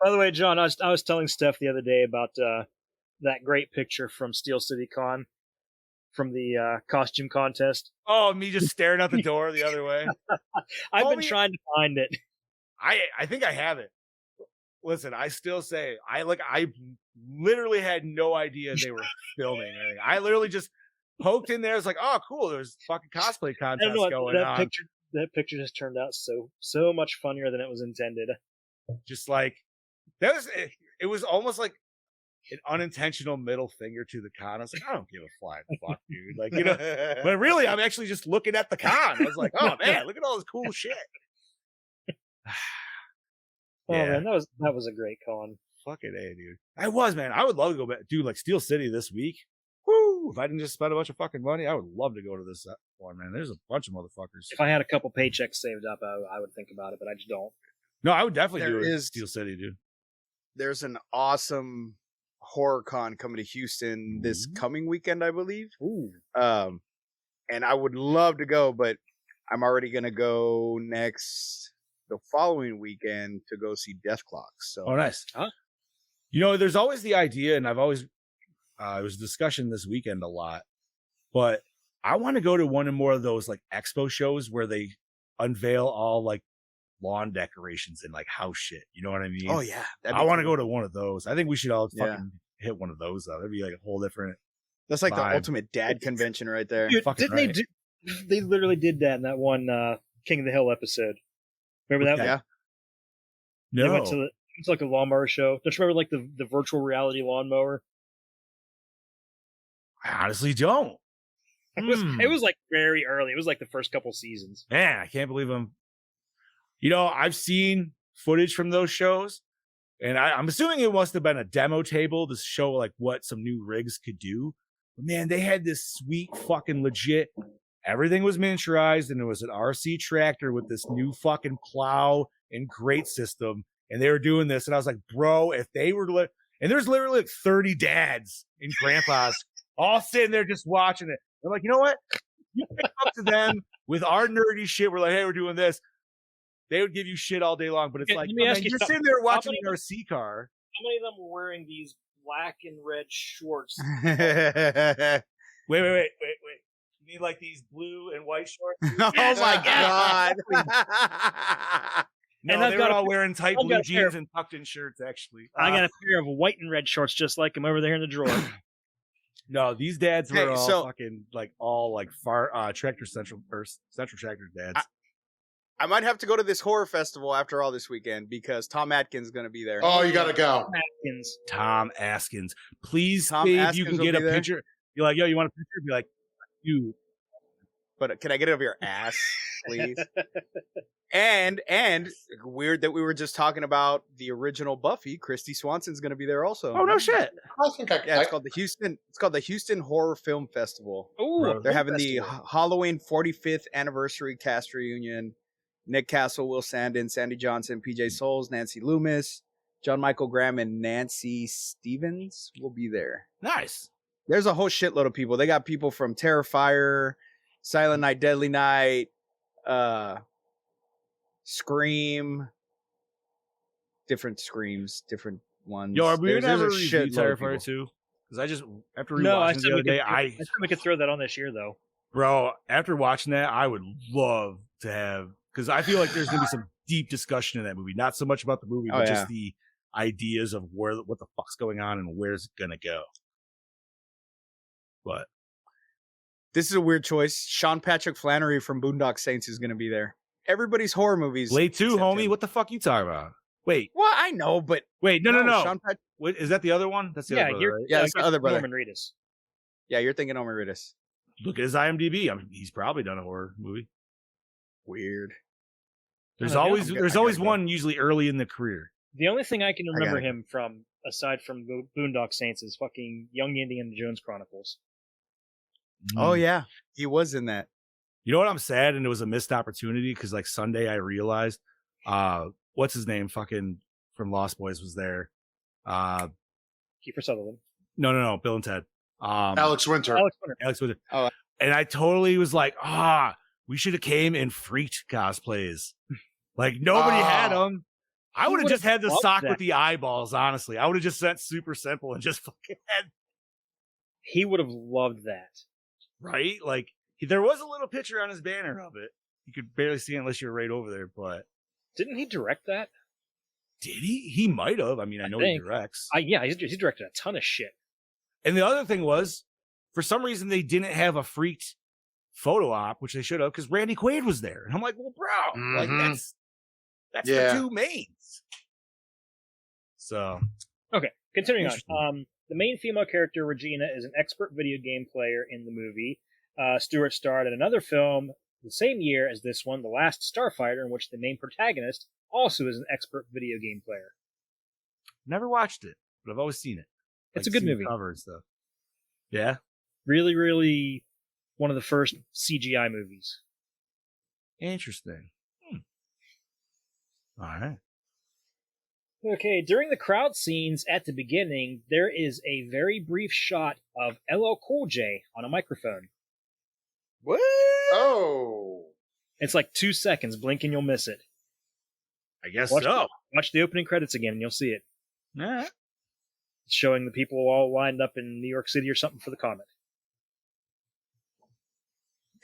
By the way, John, I was telling Steph the other day about that great picture from Steel City Con. from the costume contest. Oh, me just staring out the door the other way. I've been trying to find it. I think I have it. Listen, I still say I literally had no idea they were filming anything. I literally just poked in there. It's like, oh, cool. There's fucking cosplay contest going on. That picture just turned out so much funnier than it was intended. Just like it was almost like an unintentional middle finger to the con. I was like, I don't give a flying fuck, dude. Like, but really, I'm actually just looking at the con. I was like, oh man, look at all this cool shit. Oh man, that was a great con. Fucking A, dude. I was, man. I would love to go back, dude. Like Steel City this week. Woo! If I didn't just spend a bunch of fucking money, I would love to go to this one, man. There's a bunch of motherfuckers. If I had a couple paychecks saved up, I would think about it, but I just don't. No, I would definitely do it. Steel City, dude. There's an awesome horror con coming to Houston this coming weekend, I believe. Ooh. And I would love to go, but I'm already gonna go the following weekend to go see Death Clocks. So, oh, nice. Huh? There's always the idea, and I've always it was a discussion this weekend a lot, but I want to go to one or more of those like expo shows where they unveil all like lawn decorations and like house shit. You know what I mean? Oh yeah, I want to go to one of those. I think we should all fucking hit one of those though. That'd be like a whole different. That's like vibe. The ultimate dad convention right there. Dude, didn't they literally did that in that one King of the Hill episode. Remember that one? Yeah. No. They went to it's like a lawnmower show. Don't you remember like the virtual reality lawnmower? I honestly don't. It was like very early. It was like the first couple seasons. Man, I can't believe I've seen footage from those shows, and I'm assuming it must have been a demo table to show like what some new rigs could do. But man, they had this sweet fucking legit. Everything was miniaturized, and it was an RC tractor with this new fucking plow and grate system. And they were doing this, and I was like, bro, if they were and there's literally like 30 dads and grandpas all sitting there just watching it. I'm like, you know what? You pick up to them with our nerdy shit. We're like, hey, we're doing this. They would give you shit all day long, but it's like, you're sitting there watching an RC car. How many of them were wearing these black and red shorts? Wait. You need like these blue and white shorts? Oh my God. No, and they were all wearing tight blue jeans and tucked in shirts, actually. I got a pair of white and red shorts just like them over there in the drawer. No, these dads were all fucking like all like tractor central tractor dads. I might have to go to this horror festival after all this weekend because Tom Atkins is going to be there. Oh, you got to go. Tom Atkins. Please, you can get a picture. You're like, yo, you want a picture? Be like, you. But can I get it over your ass, please? And weird that we were just talking about the original Buffy. Christy Swanson's going to be there also. Oh no shit! I think it's called the Houston. It's called the Houston Horror Film Festival. Oh, they're having the Halloween 45th anniversary cast reunion. Nick Castle, Will Sandin, Sandy Johnson, PJ Souls, Nancy Loomis, John Michael Graham, and Nancy Stevens will be there. Nice. There's a whole shitload of people. They got people from Terrifier, Silent Night, Deadly Night, Scream, different Screams, different ones. Yo, are we gonna have a review shitload Terrifier too? Because I just after rewatching the other day, I think we could throw that on this year though. Bro, after watching that, I would love to have, because I feel like there's gonna be some deep discussion in that movie. Not so much about the movie, but just the ideas of what the fuck's going on and where's it gonna go. But this is a weird choice. Sean Patrick Flannery from Boondock Saints is gonna be there. Everybody's horror movies. Late too, homie. Him. What the fuck you talking about? Wait. Well, I know, but wait, no. Sean Wait, is that the other one? That's the other brother, right? Yeah, that's the other brother. Norman Reedus. Yeah, you're thinking Norman Reedus. Look at his IMDb. He's probably done a horror movie. Weird. There's always one usually early in the career. The only thing I can remember him from, aside from Boondock Saints, is fucking Young Indiana Jones Chronicles. Oh yeah, he was in that. You know what? I'm sad, and it was a missed opportunity because like Sunday I realized, what's his name? Fucking from Lost Boys was there. Kiefer Sutherland. No, Bill and Ted. Alex Winter. Alex Winter. Oh, and I totally was like, we should have came in freaked cosplays. Like nobody had them. I would have just had the sock with the eyeballs. Honestly, I would have just sent super simple and just fucking had. He would have loved that. right? Like there was a little picture on his banner of it. You could barely see it unless you were right over there. But Didn't he direct that? did he? He might have. I mean, I know he directs. Yeah, he's directed a ton of shit. And the other thing was, for some reason, they didn't have a freaked photo op, which they should have, because Randy Quaid was there. And I'm like, well, bro, like that's the two mains. So okay, continuing on. The main female character, Regina, is an expert video game player in the movie. Stewart starred in another film the same year as this one, The Last Starfighter, in which the main protagonist also is an expert video game player. Never watched it, but I've always seen it. It's a good movie. Cover and stuff. Yeah. Really, really one of the first CGI movies. Interesting. All right. Okay, during the crowd scenes at the beginning, there is a very brief shot of LL Cool J on a microphone. What? Oh. It's like 2 seconds. Blink and you'll miss it. I guess Watch so. Watch the opening credits again and you'll see it. All right. It's showing the people all lined up in New York City or something for the Comet.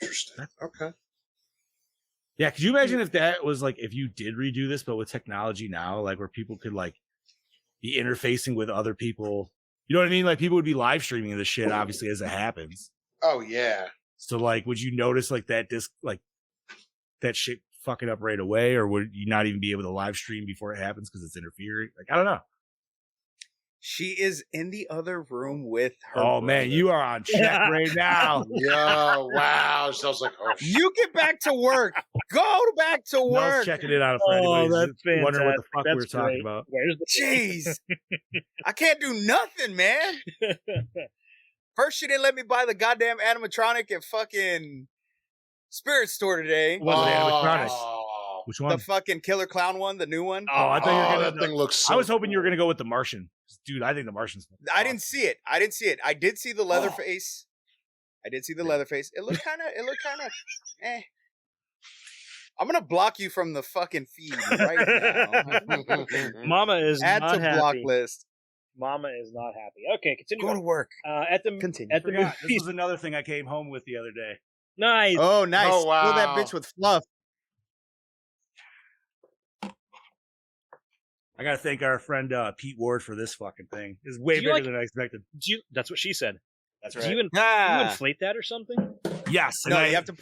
Interesting. Okay. Yeah, could you imagine if that was like, if you did redo this, but with technology now, like where people could like be interfacing with other people? You know what I mean? Like people would be live streaming this shit, obviously, as it happens. Oh, yeah. So like, would you notice like that disc, like that shit fucking up right away? Or would you not even be able to live stream before it happens because it's interfering? Like, I don't know. She is in the other room with her. Oh, man, you are on check right now. Yo, wow. Sounds like, oh, shit. You get back to work. Go back to I was work. checking it out for anybody that's wondering what the fantastic. fuck we were talking about. Where's the Jeez. I can't do nothing, man. First, she didn't let me buy the goddamn animatronic at fucking Spirit Store today. What was the animatronic? Oh. Which one? The fucking Killer Clown one, the new one. Oh, I thought you were that gonna. thing looks so I was hoping you were cool. gonna go with the Martian, dude. I think the Martian's. I didn't see it. I did see the Leatherface. I did see the Leatherface. It looked kind of. Eh. I'm gonna block you from the fucking feed right now. Mama is Add not to happy. block list. Mama is not happy. Okay, continue. Go to work. At the Continue. at the Forgot. This movies. was another thing I came home with the other day. Nice. Oh, nice. Oh, wow. Fill that bitch with fluff. I gotta thank our friend Pete Ward for this fucking thing. It's way Do you bigger like- than I expected. That's what she said. That's Do you, you Ah. inflate that or something? Yes. and No, I- you have to.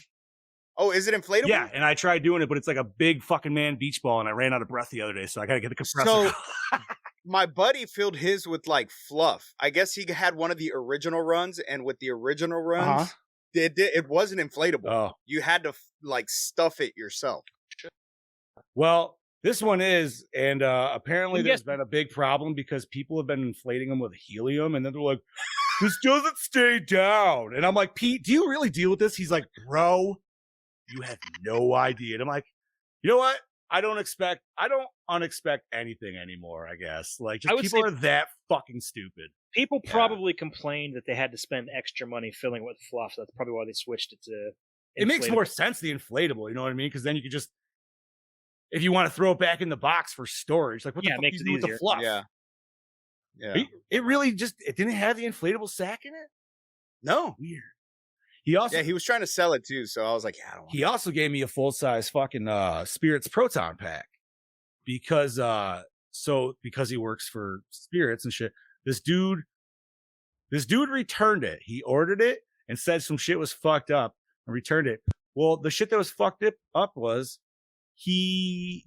Oh, is it inflatable? Yeah, and I tried doing it, but it's like a big fucking man beach ball, and I ran out of breath the other day, so I gotta get the compressor. So, my buddy filled his with like fluff. I guess he had one of the original runs, and with the original runs, it wasn't inflatable. Oh, You had to like stuff it yourself. well, this one is, and apparently And there's yes- been a big problem because people have been inflating them with helium, and then they're like, "This doesn't stay down," and I'm like, "Pete, do you really deal with this?" He's like, "Bro, you have no idea." And I'm like, "You know what? I don't unexpect anything anymore, I guess. Like, I just would people say- are that fucking stupid." People Yeah. probably complained that they had to spend extra money filling it with fluff. That's probably why they switched it to. It makes inflatable. more sense, the inflatable, you know what I mean? Because then you could just, if you want to throw it back in the box for storage, like what Yeah, the it fuck makes do it you do with the easier. fluff? Yeah. It really just, it didn't have the inflatable sack in it? No. Weird. He also, Yeah, he was trying to sell it too, so I was like, yeah, I don't want he also gave me a full-size fucking Spirits Proton pack because because he works for Spirits and shit. This dude returned it. He ordered it and said some shit was fucked up and returned it. Well, the shit that was fucked up was he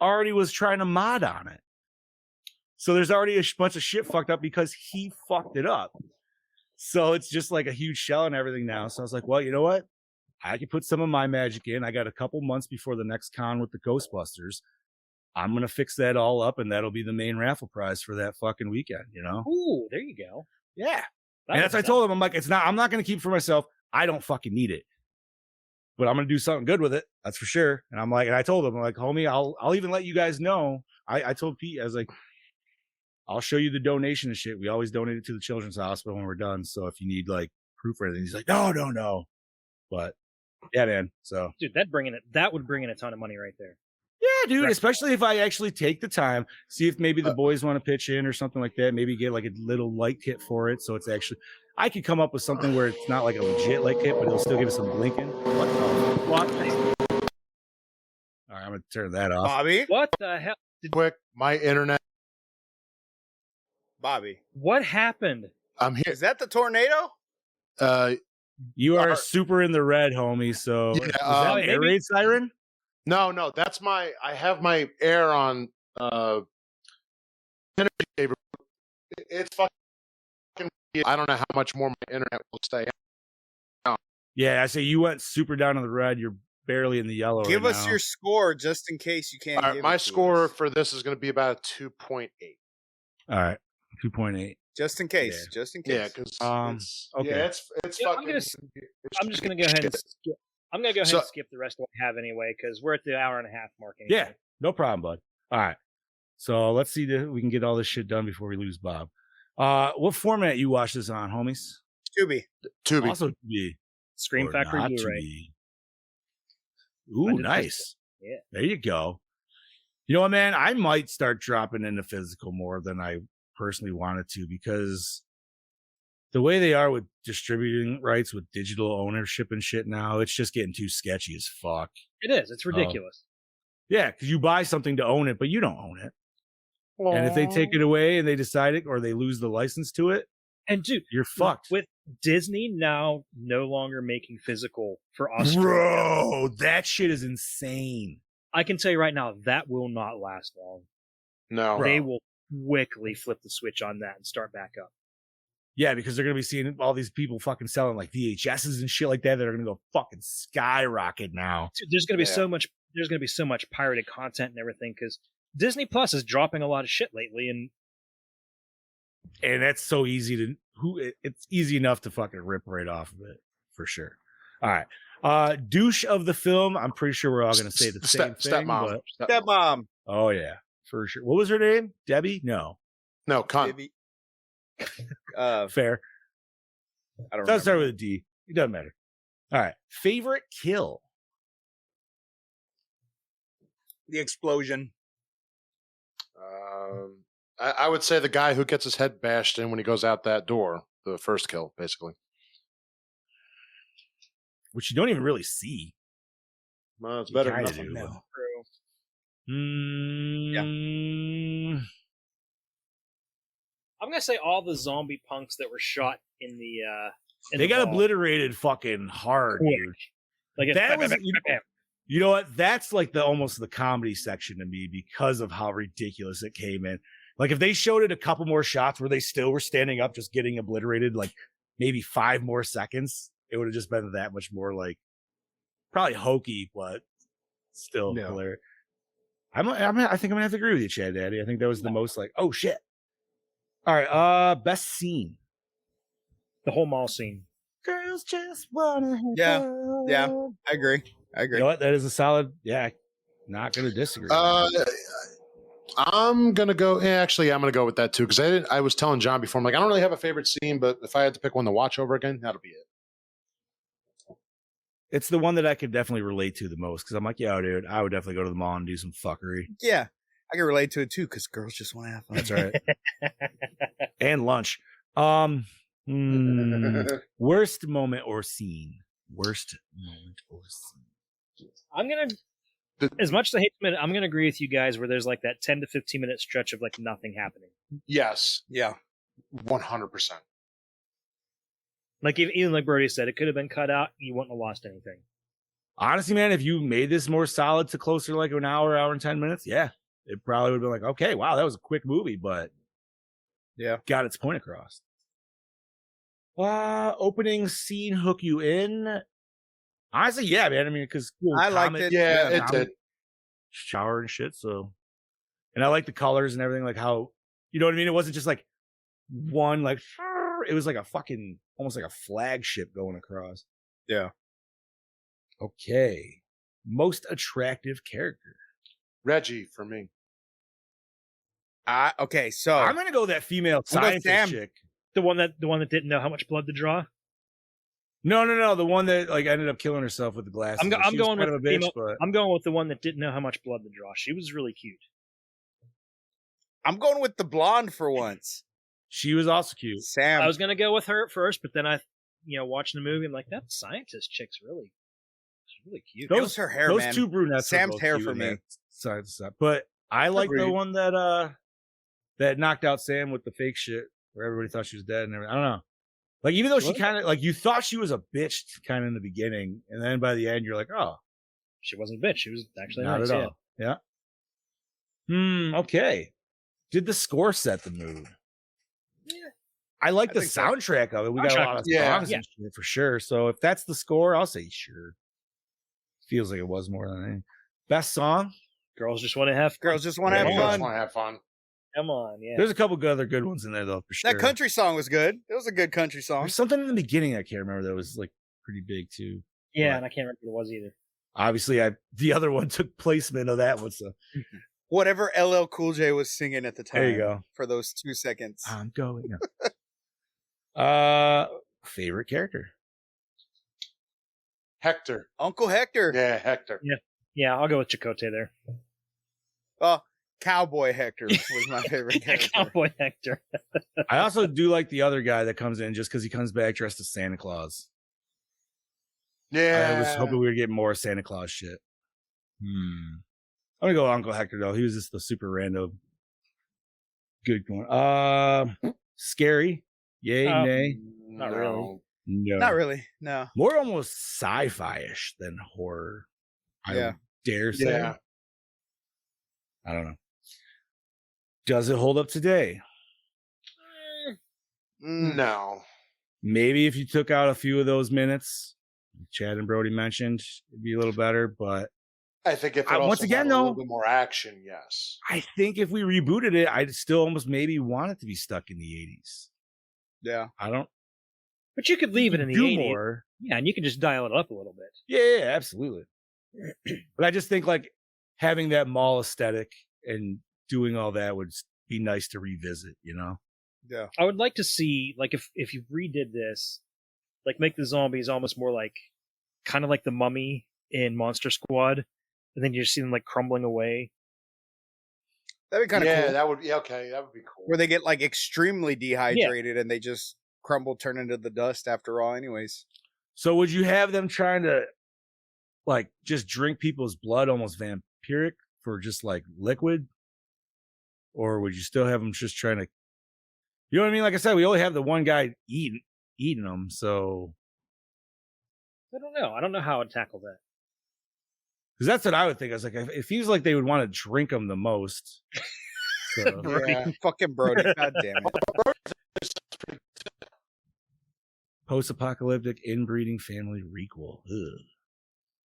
already was trying to mod on it. So there's already a bunch of shit fucked up because he fucked it up. So it's just like a huge shell and everything now. So I was like, well, you know what? I can put some of my magic in. I got a couple months before the next con with the Ghostbusters. I'm going to fix that all up, and that'll be the main raffle prize for that fucking weekend, you know? Ooh, there you go. Yeah. And that's what I told him. I'm like, I'm not going to keep it for myself. I don't fucking need it. But I'm going to do something good with it. That's for sure. And I'm like, and I told him, I'm like, homie, I'll even let you guys know. I told Pete, I was like, I'll show you the donation and shit. We always donate it to the Children's Hospital when we're done. So if you need like proof or anything, he's like, no. But yeah, man. So Dude, that would bring in a ton of money right there. Yeah, dude, especially if I actually take the time, see if maybe the boys want to pitch in or something like that, maybe get like a little light kit for it. So it's actually, I could come up with something where it's not like a legit light kit, but it'll still give us some blinking. What the fuck? All right, I'm going to turn that off. Bobby? What the hell? Quick, my internet. Bobby. What happened? I'm here. Is that the tornado? You are super in the red, homie. So Yeah, is that an air raid siren? No, that's I have my air on energy saver. It's fucking. I don't know how much more my internet will stay. Yeah, I say you went super down in the red. You're barely in the yellow. Give right us now. your score just in case you can't. All right, give my it to score us. for this is going to be about a 2.8. All right, 2.8. Just in case. Yeah. Just in case. Yeah, because okay. yeah, it's fucking. I'm just gonna go ahead and skip. I'm gonna go ahead and skip the rest of what I have anyway, because we're at the hour and a half mark. Anyway. Yeah, no problem, bud. All right. So let's see that we can get all this shit done before we lose Bob. What format you watch this on, homies? Tubi. Also Tubi. Scream Or Factory not Blu-ray. Tubi. Ooh, nice. Yeah. There you go. You know what, man? I might start dropping into physical more than I personally wanted to, because the way they are with distributing rights with digital ownership and shit now, it's just getting too sketchy as fuck. It is. It's ridiculous. Yeah, because you buy something to own it, but you don't own it. And if they take it away and they decide it, or they lose the license to it, and dude, you're fucked. With Disney now no longer making physical for Australia. Bro, that shit is insane. I can tell you right now, that will not last long. No. They will quickly flip the switch on that and start back up. Yeah, because they're going to be seeing all these people fucking selling like VHSs and shit like that are going to go fucking skyrocket now. Dude, there's going to be so much. There's going to be so much pirated content and everything, because Disney Plus is dropping a lot of shit lately, and that's so easy to it's easy enough to fucking rip right off of it for sure. All right, douche of the film. I'm pretty sure we're all going to say the same thing. Stepmom. Stepmom. Oh yeah, for sure. What was her name? Debbie? No, cunt. Debbie. Fair. I don't. Doesn't start with a D. It doesn't matter. All right, favorite kill. The explosion. I would say the guy who gets his head bashed in when he goes out that door. The first kill, basically. Which you don't even really see. Well, it's better than kinda nothing. do. Yeah. I'm gonna say all the zombie punks that were shot in the. They got obliterated fucking hard, dude. Like that was, you know what? That's like almost the comedy section to me, because of how ridiculous it came in. Like if they showed it a couple more shots where they still were standing up, just getting obliterated, like maybe 5 more seconds, it would have just been that much more like probably hokey, but still hilarious. I think I'm gonna have to agree with you, Chad Daddy. I think that was the most like, oh shit. All right, best scene. The whole mall scene. Girls just wanna have Yeah, fun. yeah, I agree. You know what? That is a solid. Yeah, not gonna disagree. I'm gonna go. Actually, I'm gonna go with that too, because I was telling John before. I'm like, I don't really have a favorite scene, but if I had to pick one to watch over again, that'll be it. It's the one that I could definitely relate to the most, because I'm like, yo, dude, I would definitely go to the mall and do some fuckery. Yeah, I can relate to it too, because girls just want to have fun. That's right. And lunch. Worst moment or scene. Worst moment or scene. I'm gonna. As much as I hate to admit it, I'm gonna agree with you guys where there's like that 10 to 15 minute stretch of like nothing happening. Yes. Yeah. 100%. Like even like Brody said, it could have been cut out. You wouldn't have lost anything. Honestly, man, if you made this more solid to closer to like an hour and 10 minutes, yeah, it probably would have been like, okay, wow, that was a quick movie, but yeah, got its point across. Opening scene hook you in. Honestly, yeah, man. I mean, because I liked it. Yeah, it did. Shower and shit. So, and I like the colors and everything. Like how, you know what I mean? It wasn't just like one, like it was like a fucking almost like a flagship going across. Yeah. Okay. Most attractive character. Reggie for me. Okay, so I'm gonna go that female scientist chick. The one that didn't know how much blood to draw. No. The one that like ended up killing herself with the glasses. I'm She was going kind with of a bitch, but I'm going with the one that didn't know how much blood to draw. She was really cute. I'm going with the blonde for once. she was also cute. Sam. I was gonna go with her at first, but then watching the movie, I'm like, that scientist chick's she's really cute. It was her hair, Those man. two brunettes. are Sam's both hair cute for in me. that side to side. But I like the Agreed. one that knocked out Sam with the fake shit, where everybody thought she was dead and everything. I don't know. Like even though she kind of like you thought she was a bitch kind of in the beginning, and then by the end you're like, oh, She wasn't a bitch. She was actually not nice. at all. Yeah. Okay. Did the score set the mood? Yeah. I like the think so. soundtrack of it. We got a lot of songs and shit for sure. So if that's the score, I'll say sure. Feels like it was more than anything. Best song? Girls just want to have fun. Girls just want to have You just fun. want to have fun. Come on, yeah. There's a couple other good ones in there though, for sure. That country song was good. It was a good country song. There's something in the beginning I can't remember that was like pretty big too. Yeah, But and I can't remember what it was either. obviously, the other one took placement of that one. So Whatever LL Cool J was singing at the time. There you go. For those 2 seconds. I'm going. Favorite character? Hector. Uncle Hector. Yeah, Hector. Yeah, I'll go with Chakotay there. Cowboy Hector was my favorite character. Cowboy Hector. I also do like the other guy that comes in just because he comes back dressed as Santa Claus. Yeah. I was hoping we would get more Santa Claus shit. I'm gonna go Uncle Hector though. He was just the super random good one. Scary. Yay, nay. Not really. No. Not really. No. More almost sci-fi-ish than horror. I Yeah. would dare say. Yeah. I don't know. Does it hold up today? No. Maybe if you took out a few of those minutes, Chad and Brody mentioned, it'd be a little better. But I think if it once also again, had a little though, bit more action, yes. I think if we rebooted it, I'd still almost maybe want it to be stuck in the 80s. Yeah. I don't But you could leave it in the do 80s. more. Yeah, and you can just dial it up a little bit. Yeah, absolutely. But I just think like having that mall aesthetic and doing all that would be nice to revisit, you know? Yeah. I would like to see, like, if you redid this, like, make the zombies almost more like, kind of like the Mummy in Monster Squad, and then you just see them, like, crumbling away. That'd be kind of Yeah, cool. that would be okay. That would be cool. Where they get like extremely dehydrated and they just crumble, turn into the dust after all, anyways. So would you have them trying to like just drink people's blood almost vampiric for just like liquid? Or would you still have them just trying to, you know what I mean? Like I said, we only have the one guy eating them. So, I don't know. I don't know how I'd tackle that. because that's what I would think. I was like, it feels like they would want to drink them the most. So, Yeah. Fucking Brody. God damn it. post-apocalyptic inbreeding family requel. Ugh.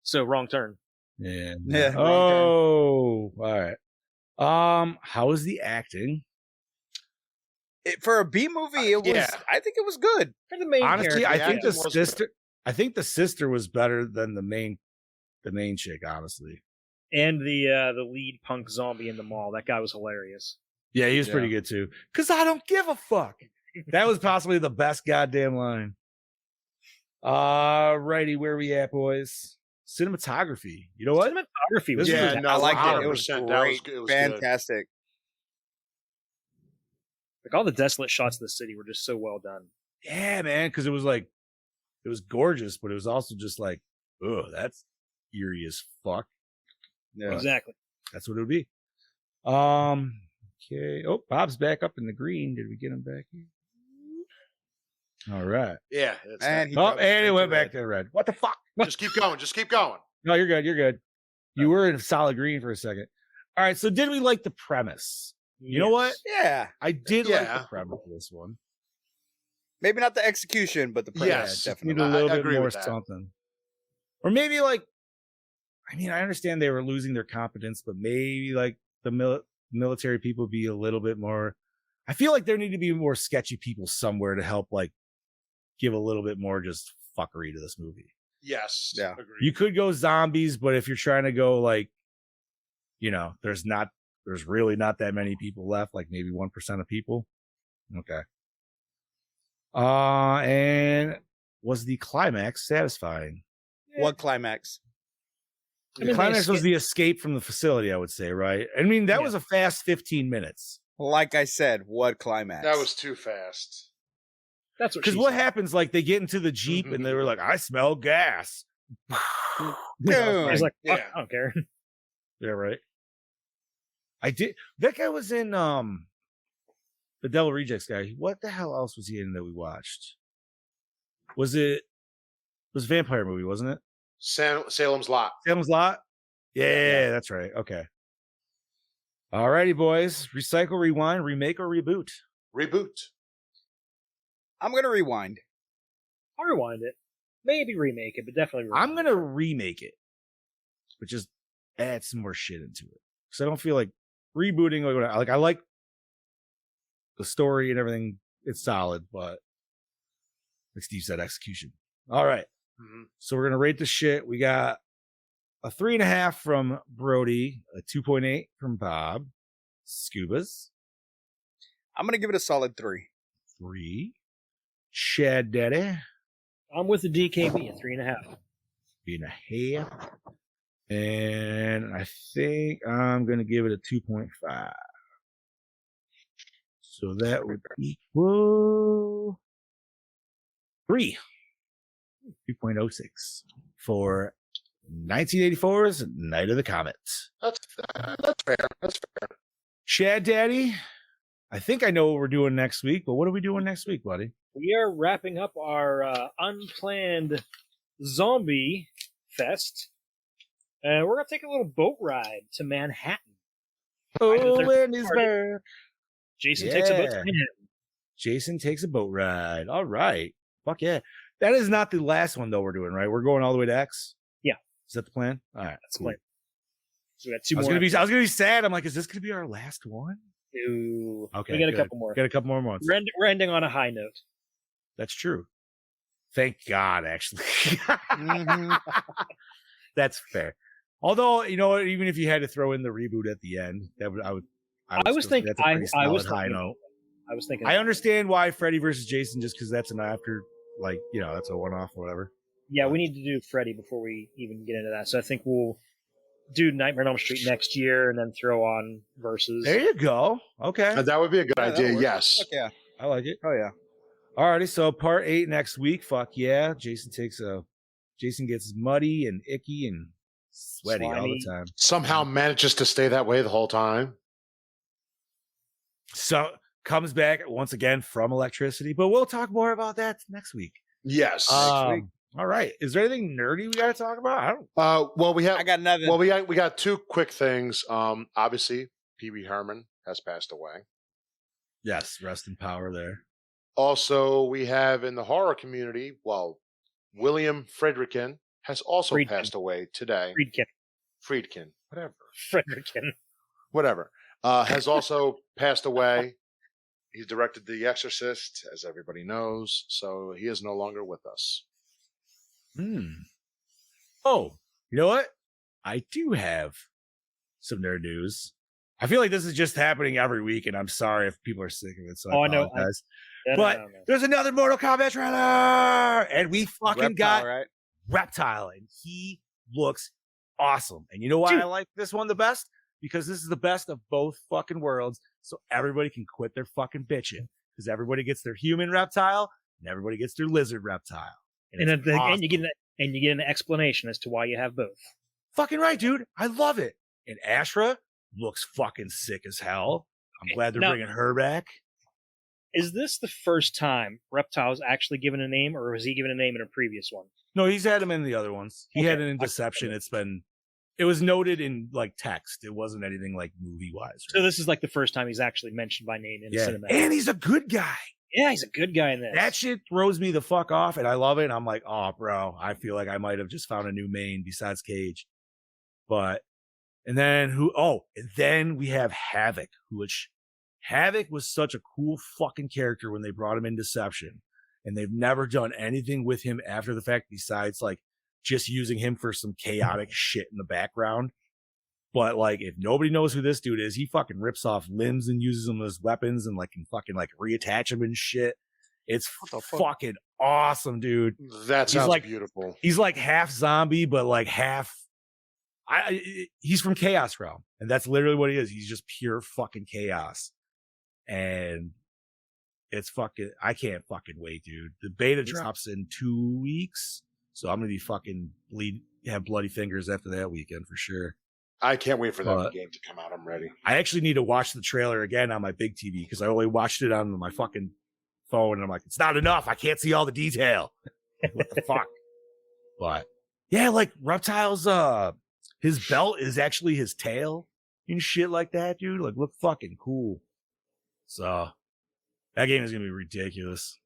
So, wrong turn. Yeah. Yeah, wrong Oh, all right. How is the acting? For a B movie, it was. Yeah. I think it was good. For the main Honestly, character. I think the acting was sister. I think the sister was better than the main chick. Honestly, And the lead punk zombie in the mall. That guy was hilarious. yeah, he was pretty good too. Cause I don't give a fuck. That was possibly the best goddamn line. Righty, where we at, boys? Cinematography. You know what? Cinematography was This Yeah, was- no, I liked it. It was 100%. great. It was Fantastic. like all the desolate shots of the city were just so well done. Yeah, man. Cause it was like, it was gorgeous, but it was also just like, oh, that's eerie as fuck. Yeah. Exactly. That's what it would be. Okay. Oh, Bob's back up in the green. Did we get him back here? All right. Yeah. it's And he Oh, dropped and it straight went to back red. to red. What the fuck? just keep going. Just keep going. No, you're good. You're good. You were in solid green for a second. All right. So did we like the premise? You know what? Yeah. I did like Yeah. the premise of this one. Maybe not the execution, but the premise. Yes. Definitely. Need a little I bit agree more with that. something. Or maybe like, I mean, I understand they were losing their competence, but maybe like the military people be a little bit more. I feel like there need to be more sketchy people somewhere to help like give a little bit more just fuckery to this movie. Yes. Yeah. Agreed. You could go zombies, but if you're trying to go like, you know, there's really not that many people left, like maybe 1% of people. Okay. And was the climax satisfying? What climax? The climax was the escape from the facility, I would say, right? I mean, that was a fast 15 minutes. Like I said, what climax? That was too fast. That's what. Because what happens? Like they get into the Jeep and they were like, "I smell gas." He's like, Yeah. I don't care. Yeah, right. I did. That guy was in the Devil Rejects guy. What the hell else was he in that we watched? It was a vampire movie, wasn't it? Salem's Lot. Salem's Lot? Yeah, that's right. Okay. Alrighty, boys. Recycle, rewind, remake, or reboot? Reboot. I'm going to rewind. I'll rewind it. Maybe remake it, but definitely rewind I'm going to remake it, but just add some more shit into it. Because I don't feel like rebooting. Like I like the story and everything. It's solid, but like Steve said, execution. All right. So we're going to rate the shit. We got a 3.5 from Brody, a 2.8 from Bob. Scubas. I'm going to give it a solid 3. 3. Chad Daddy. I'm with the DKB at 3.5. 3.5. And I think I'm going to give it a 2.5. So that would equal 3. 2.06 for 1984's Night of the Comet. That's fair. That's fair. Chad Daddy, I think I know what we're doing next week, but what are we doing next week, buddy? We are wrapping up our unplanned zombie fest. We're going to take a little boat ride to Manhattan. Oh, Williamsburg. Jason takes a boat to Manhattan. Jason takes a boat ride. All right. Fuck yeah. That is not the last one, though, we're doing, right? We're going all the way to X? Yeah. Is that the plan? All right. That's Cool. the plan. So we got 2 I was more. gonna be sad. I'm like, is this gonna be our last one? Ooh. Okay. We got good. a couple more. Got a couple more months. We're ending on a high note. That's true. Thank God, actually. Mm-hmm. That's fair. Although, you know what, even if you had to throw in the reboot at the end, that would I was thinking that's a pretty I was solid high thinking, note. I was thinking I understand why Freddy versus Jason, just because that's an after, like, you know, that's a one-off or whatever. Yeah, we need to do Freddy before we even get into that. So I think we'll do Nightmare on Elm Street next year and then throw on Versus. There you go. Okay. That would be a good idea. that'll work. Yes. Fuck yeah. I like it. Oh yeah. Alrighty, so part 8 next week. Fuck yeah. Jason gets muddy and icky and sweaty all the time. Somehow manages to stay that way the whole time. So comes back once again from electricity, but we'll talk more about that next week. Yes. Next week. All right. Is there anything nerdy we got to talk about? I don't. I got nothing. Well, we got 2 quick things. Obviously, Pee Wee Herman has passed away. Yes, rest in power there. Also, we have in the horror community, William Friedkin has also passed away today. Friedkin, whatever. Whatever. Has also passed away. He directed The Exorcist, as everybody knows, so he is no longer with us. Oh, you know what? I do have some nerd news. I feel like this is just happening every week, and I'm sorry if people are sick of it. So I apologize. But there's another Mortal Kombat trailer, and we fucking got Reptile, and he looks awesome. And you know why I like this one the best? Because this is the best of both fucking worlds, so everybody can quit their fucking bitching. Because everybody gets their human reptile, and everybody gets their lizard reptile. And you get an explanation as to why you have both. Fucking right, dude. I love it. And Ashra looks fucking sick as hell. I'm glad they're bringing her back. Is this the first time Reptile's actually given a name, or was he given a name in a previous one? No, he's had him in the other ones. He had it in Deception. It was noted in like text. It wasn't anything like movie wise. Right? So this is like the first time he's actually mentioned by name in cinema. And he's a good guy. Yeah, he's a good guy in this. That shit throws me the fuck off, and I love it. And I'm like, oh, bro, I feel like I might have just found a new main besides Cage. And then we have Havoc, which Havoc was such a cool fucking character when they brought him in Deception. And they've never done anything with him after the fact besides like just using him for some chaotic shit in the background. But like, if nobody knows who this dude is, he fucking rips off limbs and uses them as weapons and like can fucking like reattach them and shit. It's fucking awesome, dude. That sounds like- beautiful. He's like half zombie, but like half. He's from Chaos Realm, and that's literally what he is. He's just pure fucking chaos, and it's fucking. I can't fucking wait, dude. The beta drops in 2 weeks, so I'm gonna be fucking have bloody fingers after that weekend for sure. I can't wait for that game to come out. I'm ready. I actually need to watch the trailer again on my big TV because I only watched it on my fucking phone, and I'm like, it's not enough. I can't see all the detail. What the fuck? But yeah, like Reptile's his belt is actually his tail and shit like that, dude. Like, look fucking cool. So that game is gonna be ridiculous.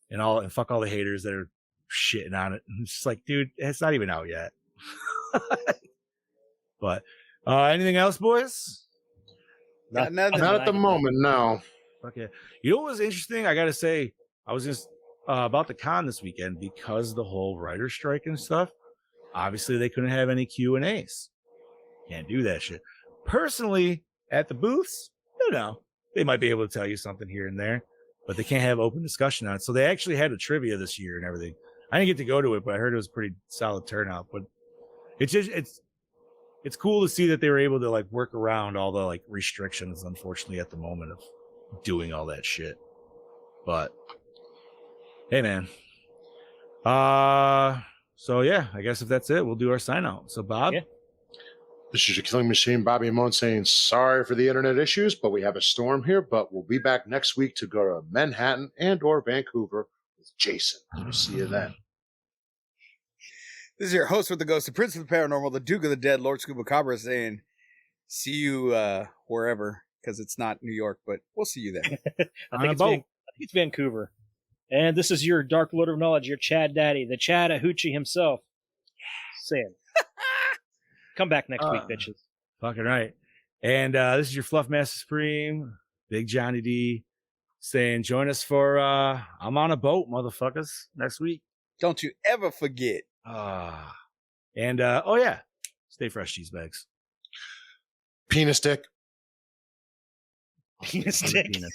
And fuck all the haters that are shitting on it. It's just like, dude, it's not even out yet. But anything else, boys? Not at the moment, no. Okay. You know what was interesting? I gotta say, I was just about the con this weekend because of the whole writer strike and stuff. Obviously, they couldn't have any Q&As. Can't do that shit. Personally, at the booths, you know, they might be able to tell you something here and there, but they can't have open discussion on it. So they actually had a trivia this year and everything. I didn't get to go to it, but I heard it was a pretty solid turnout. But it's cool to see that they were able to like work around all the like restrictions, unfortunately, at the moment of doing all that shit. But hey, man. So yeah, I guess if that's it, we'll do our sign out. So Bob, This is your Killing Machine, Bobby Amon, saying sorry for the internet issues, but we have a storm here. But we'll be back next week to go to Manhattan and/or Vancouver with Jason. We'll see you then. This is your host with the Ghost, the Prince of the Paranormal, the Duke of the Dead, Lord Scuba Cabra, saying, see you wherever, because it's not New York, but we'll see you there. I think it's Vancouver. And this is your Dark Lord of Knowledge, your Chad Daddy, the Chad Ahuchi himself. Saying, come back next week, bitches. Fucking right. And this is your Fluff Master Supreme, Big Johnny D, saying, join us for I'm on a boat, motherfuckers, next week. Don't you ever forget. And oh yeah, stay fresh, cheese bags. Penis dick. Penis dick. Penis.